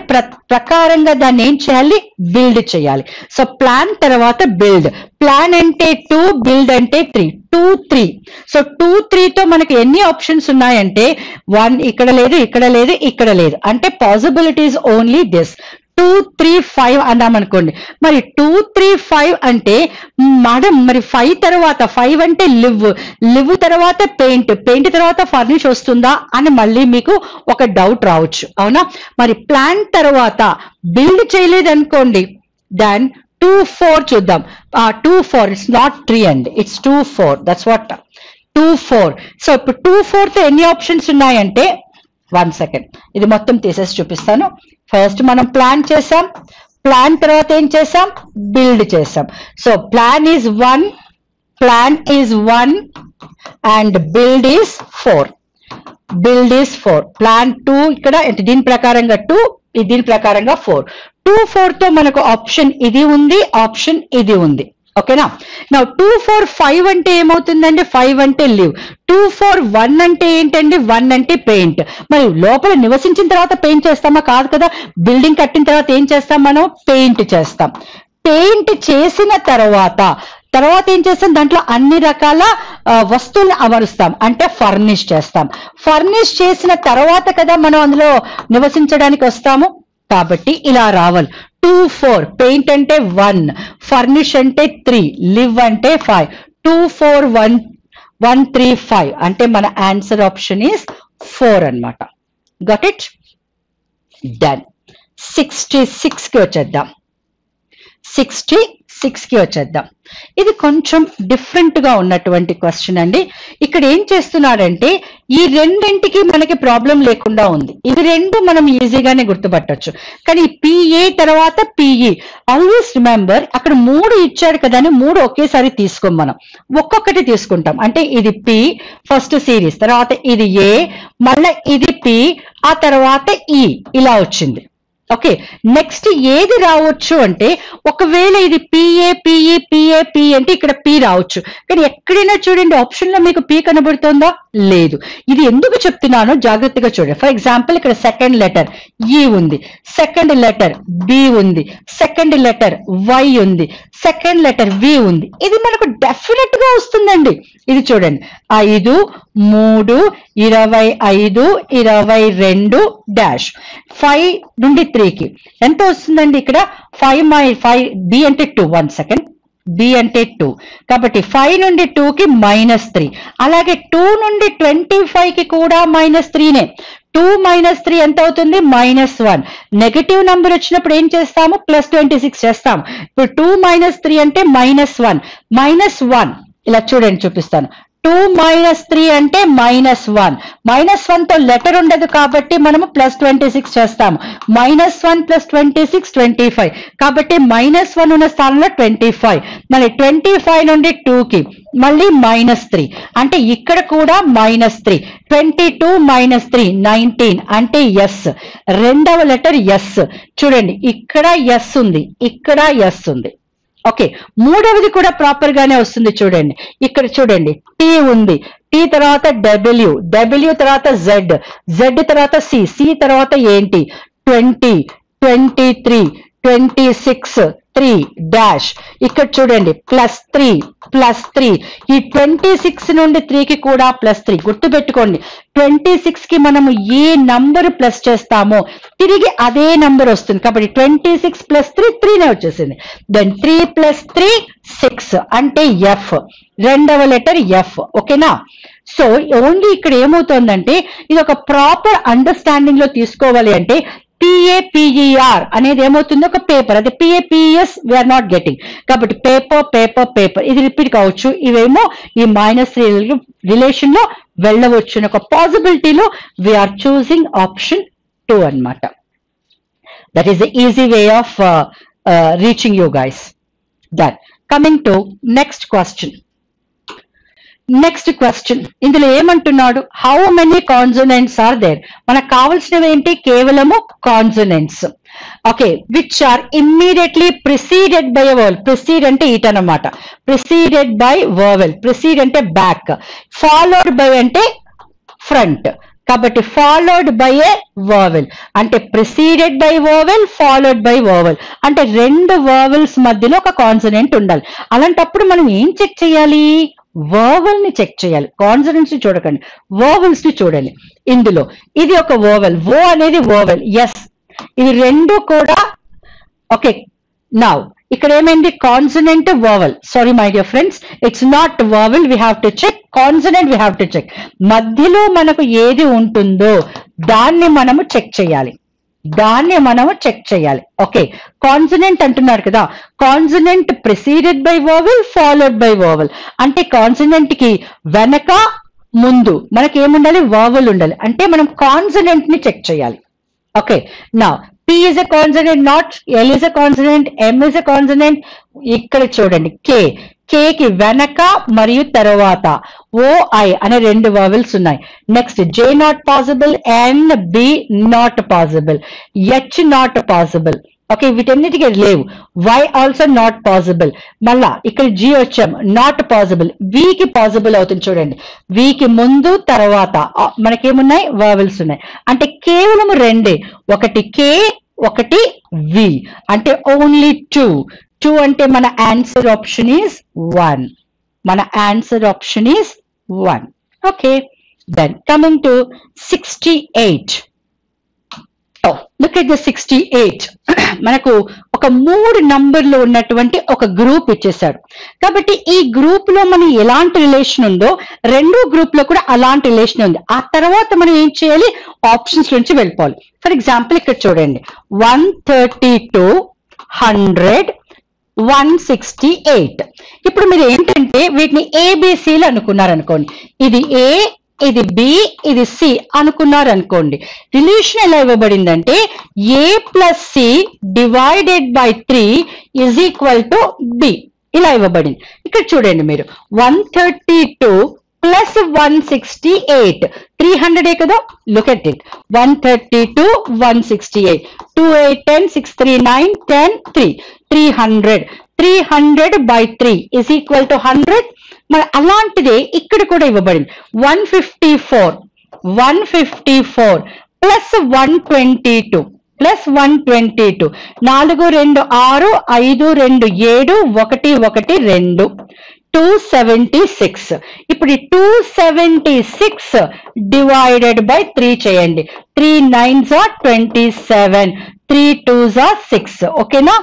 ప్రకారంగా దాన్ని ఏం చేయాలి? బిల్డ్ చేయాలి. సో ప్లాన్ తర్వాత బిల్డ్. ప్లాన్ అంటే 2, బిల్డ్ అంటే 3. 2 3. సో 2 3తో మనకి ఎన్ని ఆప్షన్స్ ఉన్నాయంటే 1 ఇక్కడ లేదు, ఇక్కడ లేదు, ఇక్కడ లేదు. అంటే పాసిబిలిటీస్ ఓన్లీ దిస్. 2, 3, 5 అన్నాం అనుకోండి. మరి 2, 3, 5 అంటే మేడం మరి 5 తర్వాత 5 అంటే లివ్ తర్వాత పెయింట్ తర్వాత ఫర్నిష్ వస్తుందా అని మళ్ళీ మీకు ఒక డౌట్ రావచ్చు, అవునా? మరి ప్లాన్ తర్వాత బిల్డ్ చేయలేదు అనుకోండి, దాన్ 2, 4 చూద్దాం. 2, 4 ఇట్స్ నాట్ 3 అండి, ఇట్స్ 2, 4. That's what 2, 4. సో ఇప్పుడు 2, 4తో ఎన్ని ఆప్షన్స్ ఉన్నాయంటే 1 సెకండ్ ఇది మొత్తం తీసేసి చూపిస్తాను. ఫస్ట్ మనం ప్లాన్ చేసాం, ప్లాన్ తర్వాత ఏం చేసాం, బిల్డ్ చేసాం. So plan is 1 and build is 4. Plan 2 ఇక్కడ దీని ప్రకారంగా 2, దీని ప్రకారంగా 4. 2, 4తో మనకు ఆప్షన్ ఇది ఉంది, ఆప్షన్ ఇది ఉంది. ఓకేనా? నా 2, 4, 5 అంటే ఏమవుతుందండి? 5 అంటే లివ్. 2, 4, 1 అంటే ఏంటండి? 1 అంటే పెయింట్. మరి లోపల నివసించిన తర్వాత పెయింట్ చేస్తామా? కాదు కదా. బిల్డింగ్ కట్టిన తర్వాత ఏం చేస్తాం మనం? పెయింట్ చేస్తాం. పెయింట్ చేసిన తర్వాత ఏం చేస్తాం? దాంట్లో అన్ని రకాల వస్తువులు అమరుస్తాం, అంటే ఫర్నిష్ చేస్తాం. ఫర్నిష్ చేసిన తర్వాత కదా మనం అందులో నివసించడానికి వస్తాము. కాబట్టి ఇలా రావాలి. 2, 4 పెయింట్ అంటే 1, ఫర్నిష్ అంటే 3, లివ్ అంటే 5. 2, 4, 1, 3, 5 అంటే మన ఆన్సర్ ఆప్షన్ ఈస్ 4 అన్నమాట. Got it? డన్. 66కి వచ్చేద్దాం. 66కి వచ్చేద్దాం. ఇది కొంచెం డిఫరెంట్ గా ఉన్నటువంటి క్వశ్చన్ అండి. ఇక్కడ ఏం చేస్తున్నాడంటే ఈ రెండింటికి మనకి ప్రాబ్లం లేకుండా ఉంది. ఇవి రెండు మనం ఈజీగానే గుర్తుపట్టొచ్చు. కానీ పిఏ తర్వాత పిఈ ఆల్వేస్ రిమెంబర్, అక్కడ 3 ఇచ్చాడు కదా అని 3 ఒకేసారి తీసుకోం, మనం ఒక్కొక్కటి తీసుకుంటాం. అంటే ఇది పి ఫస్ట్ సిరీస్, తర్వాత ఇది ఏ, మళ్ళీ ఇది పి, ఆ తర్వాత ఈ, ఇలా వచ్చింది. ఓకే, నెక్స్ట్ ఏది రావచ్చు అంటే ఒకవేళ ఇది పిఏ పిఈ పిఏ పి అంటే ఇక్కడ పి రావచ్చు. కానీ ఎక్కడైనా చూడండి ఆప్షన్ లో మీకు పి కనబడుతుందా? లేదు. ఇది ఎందుకు చెప్తున్నానో జాగ్రత్తగా చూడండి. ఫర్ ఎగ్జాంపుల్ ఇక్కడ సెకండ్ లెటర్ ఈ ఉంది, సెకండ్ లెటర్ బి ఉంది, సెకండ్ లెటర్ వై ఉంది, సెకండ్ లెటర్ వి ఉంది. ఇది మనకు డెఫినెట్ గా వస్తుందండి. ఇది చూడండి, 5, 3, 25, 22 డాష్ 5 నుండి 3కి ఎంత వస్తుందండి? ఇక్కడ 5 బి అంటే 2. 1 సెకండ్, బి అంటే 2 కాబట్టి 5 నుండి 2కి -3. అలాగే 2 నుండి 25కి కూడా -3నే. 2 - 3 ఎంత అవుతుంది? -1. నెగటివ్ నంబర్ వచ్చినప్పుడు ఏం చేస్తాము? +26 చేస్తాము. ఇప్పుడు 2 - 3 అంటే -1. -1 ఇలా చూడండి, చూపిస్తాను. 2 - 3 అంటే -1. -1తో లెటర్ ఉండదు కాబట్టి మనము +26 చేస్తాము. -1 + 26 25 కాబట్టి -1 ఉన్న స్థానంలో 25. మళ్ళీ 25 నుండి 2కి మళ్ళీ -3 అంటే ఇక్కడ కూడా -3. 22 - 3 19 అంటే ఎస్. రెండవ లెటర్ ఎస్. చూడండి ఇక్కడ ఎస్ ఉంది, ఇక్కడ ఎస్ ఉంది. ఓకే, మూడవది కూడా ప్రాపర్ గానే వస్తుంది. చూడండి ఇక్కడ చూడండి, టీ ఉంది, టీ తర్వాత డబ్ల్యూ, డబ్ల్యూ తర్వాత జెడ్, జెడ్ తర్వాత సి, సి తర్వాత ఏంటి? 20, 23, 26, 3 డాష్. ఇక్కడ చూడండి +3 ఈ 26 నుండి 3కి కూడా +3. గుర్తుపెట్టుకోండి, 26కి మనము ఏ నంబర్ ప్లస్ చేస్తామో తిరిగి అదే నంబర్ వస్తుంది. కాబట్టి 26 + 3 3నే వచ్చేసింది. దెన్ 3 + 3 6 అంటే ఎఫ్, రెండవ లెటర్ ఎఫ్. ఓకేనా? సో ఓన్లీ ఇక్కడ ఏమవుతుందంటే ఇది ఒక ప్రాపర్ అండర్స్టాండింగ్ లో తీసుకోవాలి. అంటే PAPER అనేది ఏమవుతుంది? ఒక పేపర్. అది PAPES వీఆర్ నాట్ గెటింగ్. కాబట్టి పేపర్ ఇది రిపీట్ కావచ్చు. ఇవేమో ఈ -3 రిలేషన్ లో వెళ్ళవచ్చు. ఒక పాసిబిలిటీలో వీఆర్ చూసింగ్ ఆప్షన్ 2 అన్నమాట. That is the easy way of reaching you guys. That coming to next question. Next question ఇందులో ఏమంటున్నాడు? How many consonants are there? మనకు కావాల్సినవి ఏంటి? కేవలము consonants. Okay, which are immediately preceded by a vowel. Precede అంటే it అన్నమాట. Preceded by vowel. Precede అంటే back, followed by అంటే ఫ్రంట్. కాబట్టి ఫాలోడ్ బై ఏ వోవెల్ అంటే preceded by vowel, followed by vowel అంటే రెండు వోవెల్స్ మధ్యలో ఒక కాన్సోనెంట్ ఉండాలి. అలాంటప్పుడు మనం ఏం చెక్ చేయాలి? వోవెల్ ని చెక్ చేయాలి. కాన్సోనెంట్స్ ని చూడకండి, వోవెల్స్ ని చూడండి. ఇందులో ఇది ఒక వోవెల్, ఓ అనేది వోవెల్, ఎస్. ఇవి రెండు కూడా ఓకే, నౌ ఇక్కడ ఏమైంది? Consonant vowel. Sorry my dear friends, it's not vowel, we have to check. Consonant we have to check. మధ్యలో మనకు ఏది ఉంటుందో దాన్ని మనము చెక్ చేయాలి, ఓకే, కాన్సనెంట్ అంటున్నారు కదా, consonant preceded by vowel, followed by vowel. అంటే కాన్సనెంట్ కి వెనక ముందు మనకి ఏముండాలి? వోవెల్ ఉండాలి. అంటే మనం కాన్సనెంట్ ని చెక్ చేయాలి. ఓకే, నా P is a consonant, not L is a consonant, M is a consonant. ఇక్కడ చూడండి, K కి వెనక మరియు తర్వాత OI అనే 2 వవెల్స్ ఉన్నాయి. Next J not possible, N B not possible, H not possible. Okay, వీటన్నిటికీ లేవు. Y also not possible. మళ్ళా ఇక్కడ G వచ్చాం, నాట్ పాసిబుల్. V కి పాసిబుల్ అవుతుంది. చూడండి, V కి ముందు తర్వాత మనకేమున్నాయి? వవెల్స్ ఉన్నాయి. అంటే కేవలం 2, ఒకటి K, ఒకటి V. అంటే ఓన్లీ 2 అంటే మన answer option is 1. Okay, then coming to 68. Look at the 68. మనకు ఒక 3 నంబర్లు ఉన్నటువంటి ఒక గ్రూప్ ఇచ్చేసాడు. కాబట్టి ఈ గ్రూప్ లో మనం ఎలాంటి రిలేషన్ ఉందో 2 గ్రూప్ లో కూడా అలాంటి రిలేషన్ ఉంది. ఆ తర్వాత మనం ఏం చేయాలి? ఆప్షన్స్ నుంచి వెళ్ళిపోవాలి. ఫర్ ఎగ్జాంపుల్ ఇక్కడ చూడండి, 132, 100, 168. ఇప్పుడు మీరు ఏంటంటే వీటిని ABCలు అనుకున్నారనుకోండి, ఇది A, ఇది B, ఇది C అనుకున్నారు అనుకోండి. రిలేషన్ ఎలా ఇవ్వబడిందంటే A plus C divided by 3 is equal to B ఇలా ఇవ్వబడింది. ఇక్కడ చూడండి మీరు, 132 ప్లస్ 168, 300 కదా. Look at it, 132, 168, 2, 8, 10, 6, 3, 9, 10, 3, 300. 300 by 3 is equal to 100. మరి అలాంటిదే ఇక్కడ కూడా ఇవ్వబడింది, 154 ప్లస్ 122 ప్లస్ 122, 4, 2, 6, 5, 2, 7, 1, 1, 2, 276. ఇప్పుడు 276 డివైడెడ్ బై 3 చేయండి. 3 9s are 27, 3 2s are 6. ఓకేనా?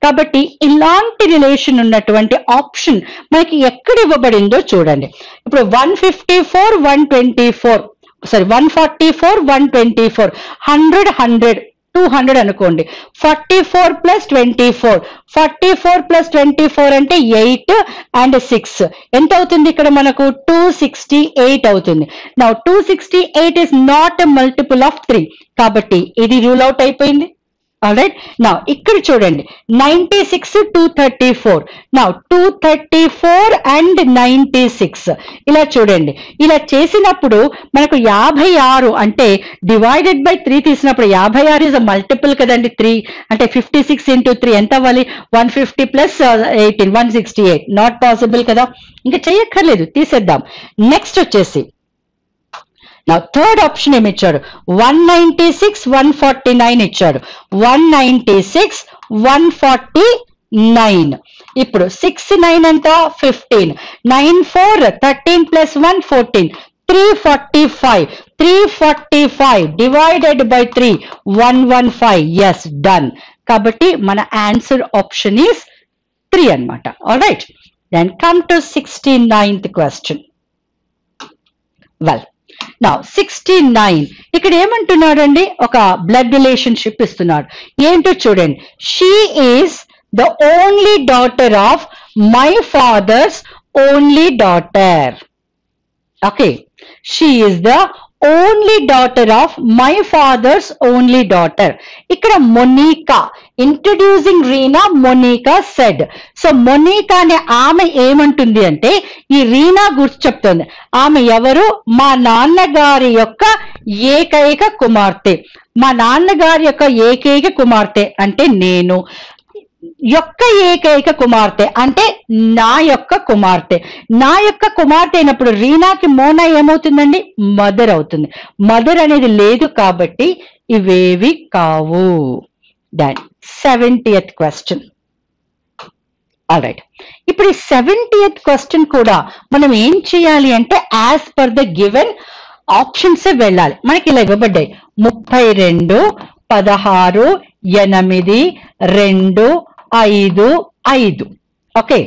కాబట్టి ఇలాంటి రిలేషన్ ఉన్నటువంటి ఆప్షన్ మనకి ఎక్కడ ఇవ్వబడిందో చూడండి. ఇప్పుడు 154, 124, సారీ 144, 124, 100, 100, 200 అనుకోండి. 44 ప్లస్ 24, 44 ప్లస్ 24 అంటే 8 అండ్ 6 ఎంత అవుతుంది? ఇక్కడ మనకు 268 అవుతుంది. Now 268 is not a multiple of 3, కాబట్టి ఇది రూల్ అవుట్ అయిపోయింది. ఆల్రైట్, నౌ ఇక్కడ చూడండి, 96, 234. నౌ 234 అండ్ 96 ఇలా చూడండి. ఇలా చేసినప్పుడు మనకు 56 అంటే డివైడెడ్ బై 3 తీసినప్పుడు 56 ఇస్ అ మల్టిపుల్ కదండి. 3 అంటే 56 ఇంటూ 3 ఎంత అవ్వాలి? 150 ప్లస్ 18, 168. నాట్ పాసిబుల్ కదా, ఇంకా చెయ్యక్కర్లేదు, తీసేద్దాం. నెక్స్ట్ వచ్చేసి నా థర్డ్ ఆప్షన్ ఏమి ఇచ్చాడు? 196, 149 ఇచ్చాడు. 196, 149. ఇప్పుడు 6, 9 ఎంత? 15. 9, 4, 13 plus 1, 14. 345. 345 divided by 3, 115. Yes, done. కాబట్టి మన ఆన్సర్ ఆప్షన్ ఈస్ 3 అన్నమాట. Alright, then come to 69th question. Well, now 69 ఇక్కడ ఏమంటున్నాడండి? ఒక బ్లడ్ రిలేషన్షిప్ ఇస్తున్నాడు. ఏంటో చూడండి, she is the only daughter of my father's only daughter. Okay, she is the only daughter of my father's only daughter. ఇక్కడ Monica, introducing Reena, Monica said. So Monica అనే ఆమె ఏమంటుంది అంటే ఈ రీనా గురించి చెప్తుంది. ఆమె ఎవరు? మా నాన్నగారి యొక్క ఏకైక కుమార్తె. మా నాన్నగారి యొక్క ఏకైక కుమార్తె అంటే నేను, యొక్క ఏకైక కుమార్తె అంటే నా యొక్క కుమార్తె. నా యొక్క కుమార్తె అయినప్పుడు రీనాకి మోనా ఏమవుతుందండి? మదర్ అవుతుంది. మదర్ అనేది లేదు కాబట్టి ఇవేవి కావు. దాని 70th క్వశ్చన్. ఆల్రైట్, ఇప్పుడు ఈ 70th క్వశ్చన్ కూడా మనం ఏం చేయాలి అంటే as per the given options వెళ్ళాలి. మనకి ఇలా ఇవ్వబడ్డాయి, 32, 16, 8 2 5 5. ఓకే,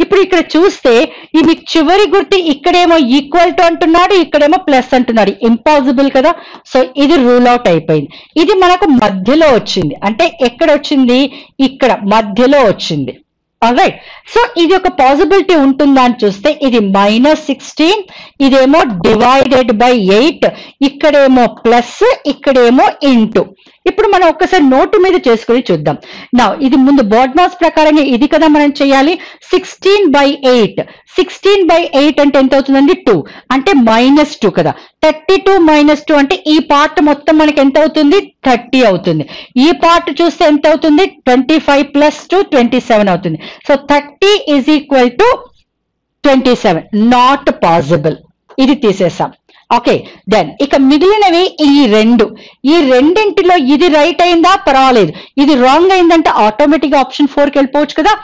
ఇప్పుడు ఇక్కడ చూస్తే ఇది చివరి గుర్తు ఇక్కడేమో ఈక్వల్ టు అంటున్నాడు, ఇక్కడేమో ప్లస్ అంటున్నాడు, ఇంపాసిబుల్ కదా. సో ఇది రూల్ అవుట్ అయిపోయింది. ఇది మనకు మధ్యలో వచ్చింది, అంటే ఎక్కడ వచ్చింది, ఇక్కడ మధ్యలో వచ్చింది. ఆల్రైట్, సో ఇది ఒక పాసిబిలిటీ ఉంటుందా అని చూస్తే ఇది -16, ఇదేమో డివైడెడ్ బై 8, ఇక్కడేమో ప్లస్, ఇక్కడేమో ఇంటూ. ఇప్పుడు మనం ఒక్కసారి నోటు మీద చేసుకుని చూద్దాం. నా ఇది ముందు బోర్డ్ మాస్ ప్రకారంగా ఇది కదా మనం చేయాలి. 16/8, 16/8 అంటే ఎంత అవుతుందండి, 2, అంటే -2 కదా. 32 - 2 అంటే ఈ పార్ట్ మొత్తం మనకి ఎంత అవుతుంది, 30 అవుతుంది. ఈ పార్ట్ చూస్తే ఎంత అవుతుంది, 25 + 2 27 అవుతుంది. So 30 = 27, not possible. ఇది తీసేసాం. ఓకే, దెన్ ఇక మిగిలినవి ఈ రెండింటిలో ఇది రైట్ అయిందా, పర్వాలేదు. ఇది రాంగ్ అయిందంటే ఆటోమేటిక్ ఆప్షన్ 4కి వెళ్ళిపోవచ్చు కదా.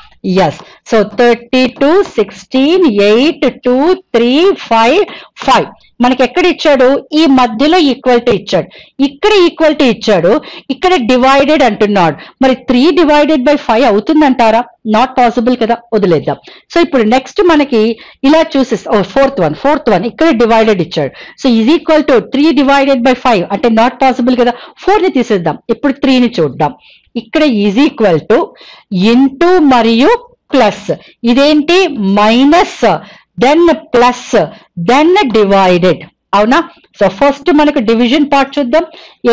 ఎస్, సో 32, 16, 8, 2, 3, 5, 5 మనకి ఎక్కడ ఇచ్చాడు, ఈ మధ్యలో ఈక్వల్టీ ఇచ్చాడు, ఇక్కడ ఈక్వల్టీ ఇచ్చాడు, ఇక్కడ డివైడెడ్ అంటున్నాడు. మరి 3/5 అవుతుందంటారా, నాట్ పాసిబుల్ కదా, వదిలేద్దాం. సో ఇప్పుడు నెక్స్ట్ మనకి ఇలా చూసేసి ఫోర్త్ వన్ ఇక్కడ డివైడెడ్ ఇచ్చాడు. సో ఈజ్ ఈక్వల్ టు 3/5 అంటే నాట్ పాసిబుల్ కదా. 4ని తీసేద్దాం, ఇప్పుడు 3ని చూద్దాం. ఇక్కడ ఈజ్ ఈక్వల్ టు ఇంటూ మరియు ప్లస్, ఇదేంటి minus, then plus, then divided, అవునా. సో ఫస్ట్ మనకు డివిజన్ పార్ట్ చూద్దాం.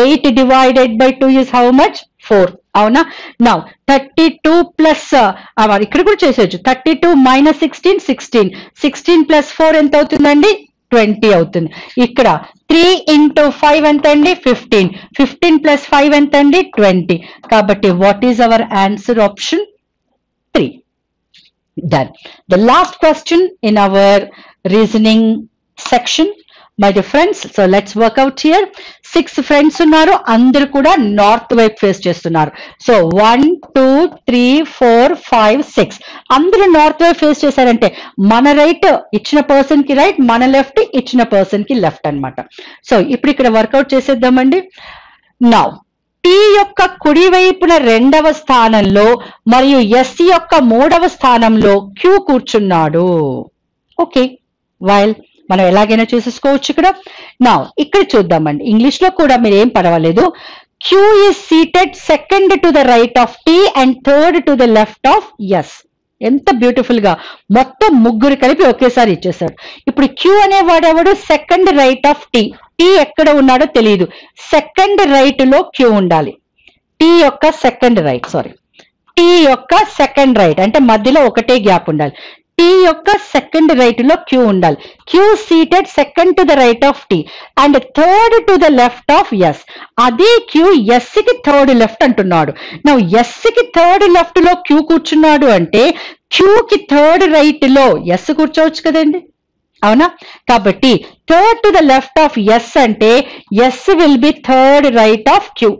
8 divided by 2 is how much, 4, అవునా. నౌ 32 ప్లస్ ఇక్కడ కూడా చేసేయచ్చు. 32 - 16 16, 16 + 4 ఎంత అవుతుందండి, 20 అవుతుంది. ఇక్కడ 3 × 5 ఎంత అండి, 15, 15 + 5 ఎంత అండి, 20. కాబట్టి what is our answer, option 3. Done. The last question in our reasoning section, my dear friends. So let's work out here. 6 friends ఉన్నారు, అందరూ కూడా నార్త్ వైపు ఫేస్ చేస్తున్నారు. సో 1 2 3 4 5 6 అందరూ నార్త్ వైపు ఫేస్ చేశారంటే మన రైట్ ఇచ్చిన పర్సన్ కి రైట్, మన లెఫ్ట్ ఇచ్చిన పర్సన్ కి లెఫ్ట్ అన్నమాట. సో ఇప్పుడు ఇక్కడ వర్కౌట్ చేసేద్దామండి. నౌ T యొక్క కుడి వైపున 2వ స్థానంలో మరియు S యొక్క 3వ స్థానంలో Q కూర్చున్నాడు. ఓకే, వైల్ మనం ఎలాగైనా చూసేసుకోవచ్చు ఇక్కడ. నా ఇక్కడ చూద్దామండి, ఇంగ్లీష్ లో కూడా మీరు ఏం పర్వాలేదు. Q is seated second to the right of T and third to the left of S. ఎంత బ్యూటిఫుల్ గా మొత్తం ముగ్గురు కలిపి ఒకేసారి ఇచ్చేసాడు. ఇప్పుడు Q అనేవాడు ఎవడు, second right of T. T ఎక్కడ ఉన్నాడో తెలియదు, సెకండ్ రైట్ లో Q ఉండాలి. T యొక్క సెకండ్ రైట్, T యొక్క సెకండ్ రైట్ అంటే మధ్యలో ఒకటే గ్యాప్ ఉండాలి. T యొక్క సెకండ్ రైట్ లో Q ఉండాలి. Q seated second to the right of T and third to the left of S. అదే Q S కి థర్డ్ లెఫ్ట్ అంటున్నాడు. నా S కి థర్డ్ లెఫ్ట్ లో Q కూర్చున్నాడు అంటే Q కి థర్డ్ రైట్ లో S కూర్చోవచ్చు కదండి, అవునా. కాబట్టి third to the left of S అంటే S will be third right of Q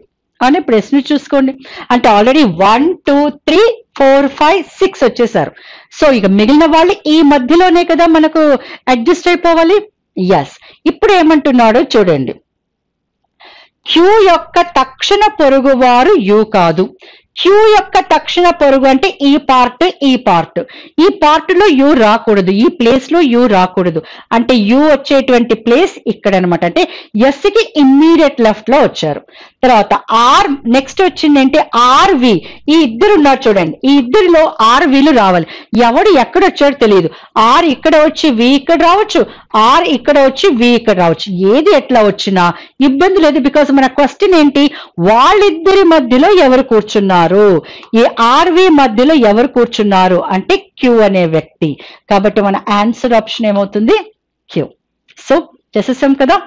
అని ప్రశ్న చూసుకోండి. అంటే ఆల్రెడీ 1 2 3 4 5 6 వచ్చేసారు. సో ఇక మిగిలిన వాళ్ళు ఈ మధ్యలోనే కదా మనకు అడ్జస్ట్ అయిపోవాలి. ఎస్, ఇప్పుడు ఏమంటున్నాడో చూడండి. Q యొక్క తక్షణ పొరుగువారు U కాదు. Q యొక్క తక్షణ పొరుగు అంటే ఈ పార్ట్, ఈ పార్ట్ లో U రాకూడదు, ఈ ప్లేస్ లో U రాకూడదు. అంటే U వచ్చేటువంటి ప్లేస్ ఇక్కడ అనమాట. అంటే S కి ఇమ్మీడియట్ లెఫ్ట్ లో వచ్చారు. తర్వాత R నెక్స్ట్ వచ్చింది ఏంటి, RV. ఈ ఇద్దరు ఉన్నారు చూడండి, ఈ ఇద్దరిలో RVలు రావాలి. ఎవడు ఎక్కడ వచ్చాడో తెలియదు. R ఇక్కడ వచ్చి V ఇక్కడ రావచ్చు, R ఇక్కడ వచ్చి V ఇక్కడ రావచ్చు. ఏది ఎట్లా వచ్చినా ఇబ్బంది లేదు. బికాస్ మన క్వశ్చన్ ఏంటి, వాళ్ళిద్దరి మధ్యలో ఎవరు కూర్చున్నారు, ఈ RV మధ్యలో ఎవరు కూర్చున్నారు అంటే Q అనే వ్యక్తి. కాబట్టి మన ఆన్సర్ ఆప్షన్ ఏమవుతుంది, Q. సో చేసేసాం కదా.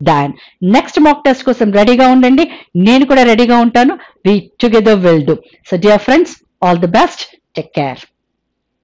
దాన్ నెక్స్ట్ మాక్ టెస్ట్ కోసం రెడీగా ఉండండి, నేను కూడా రెడీగా ఉంటాను. We together will do. So dear friends, all the best, take care.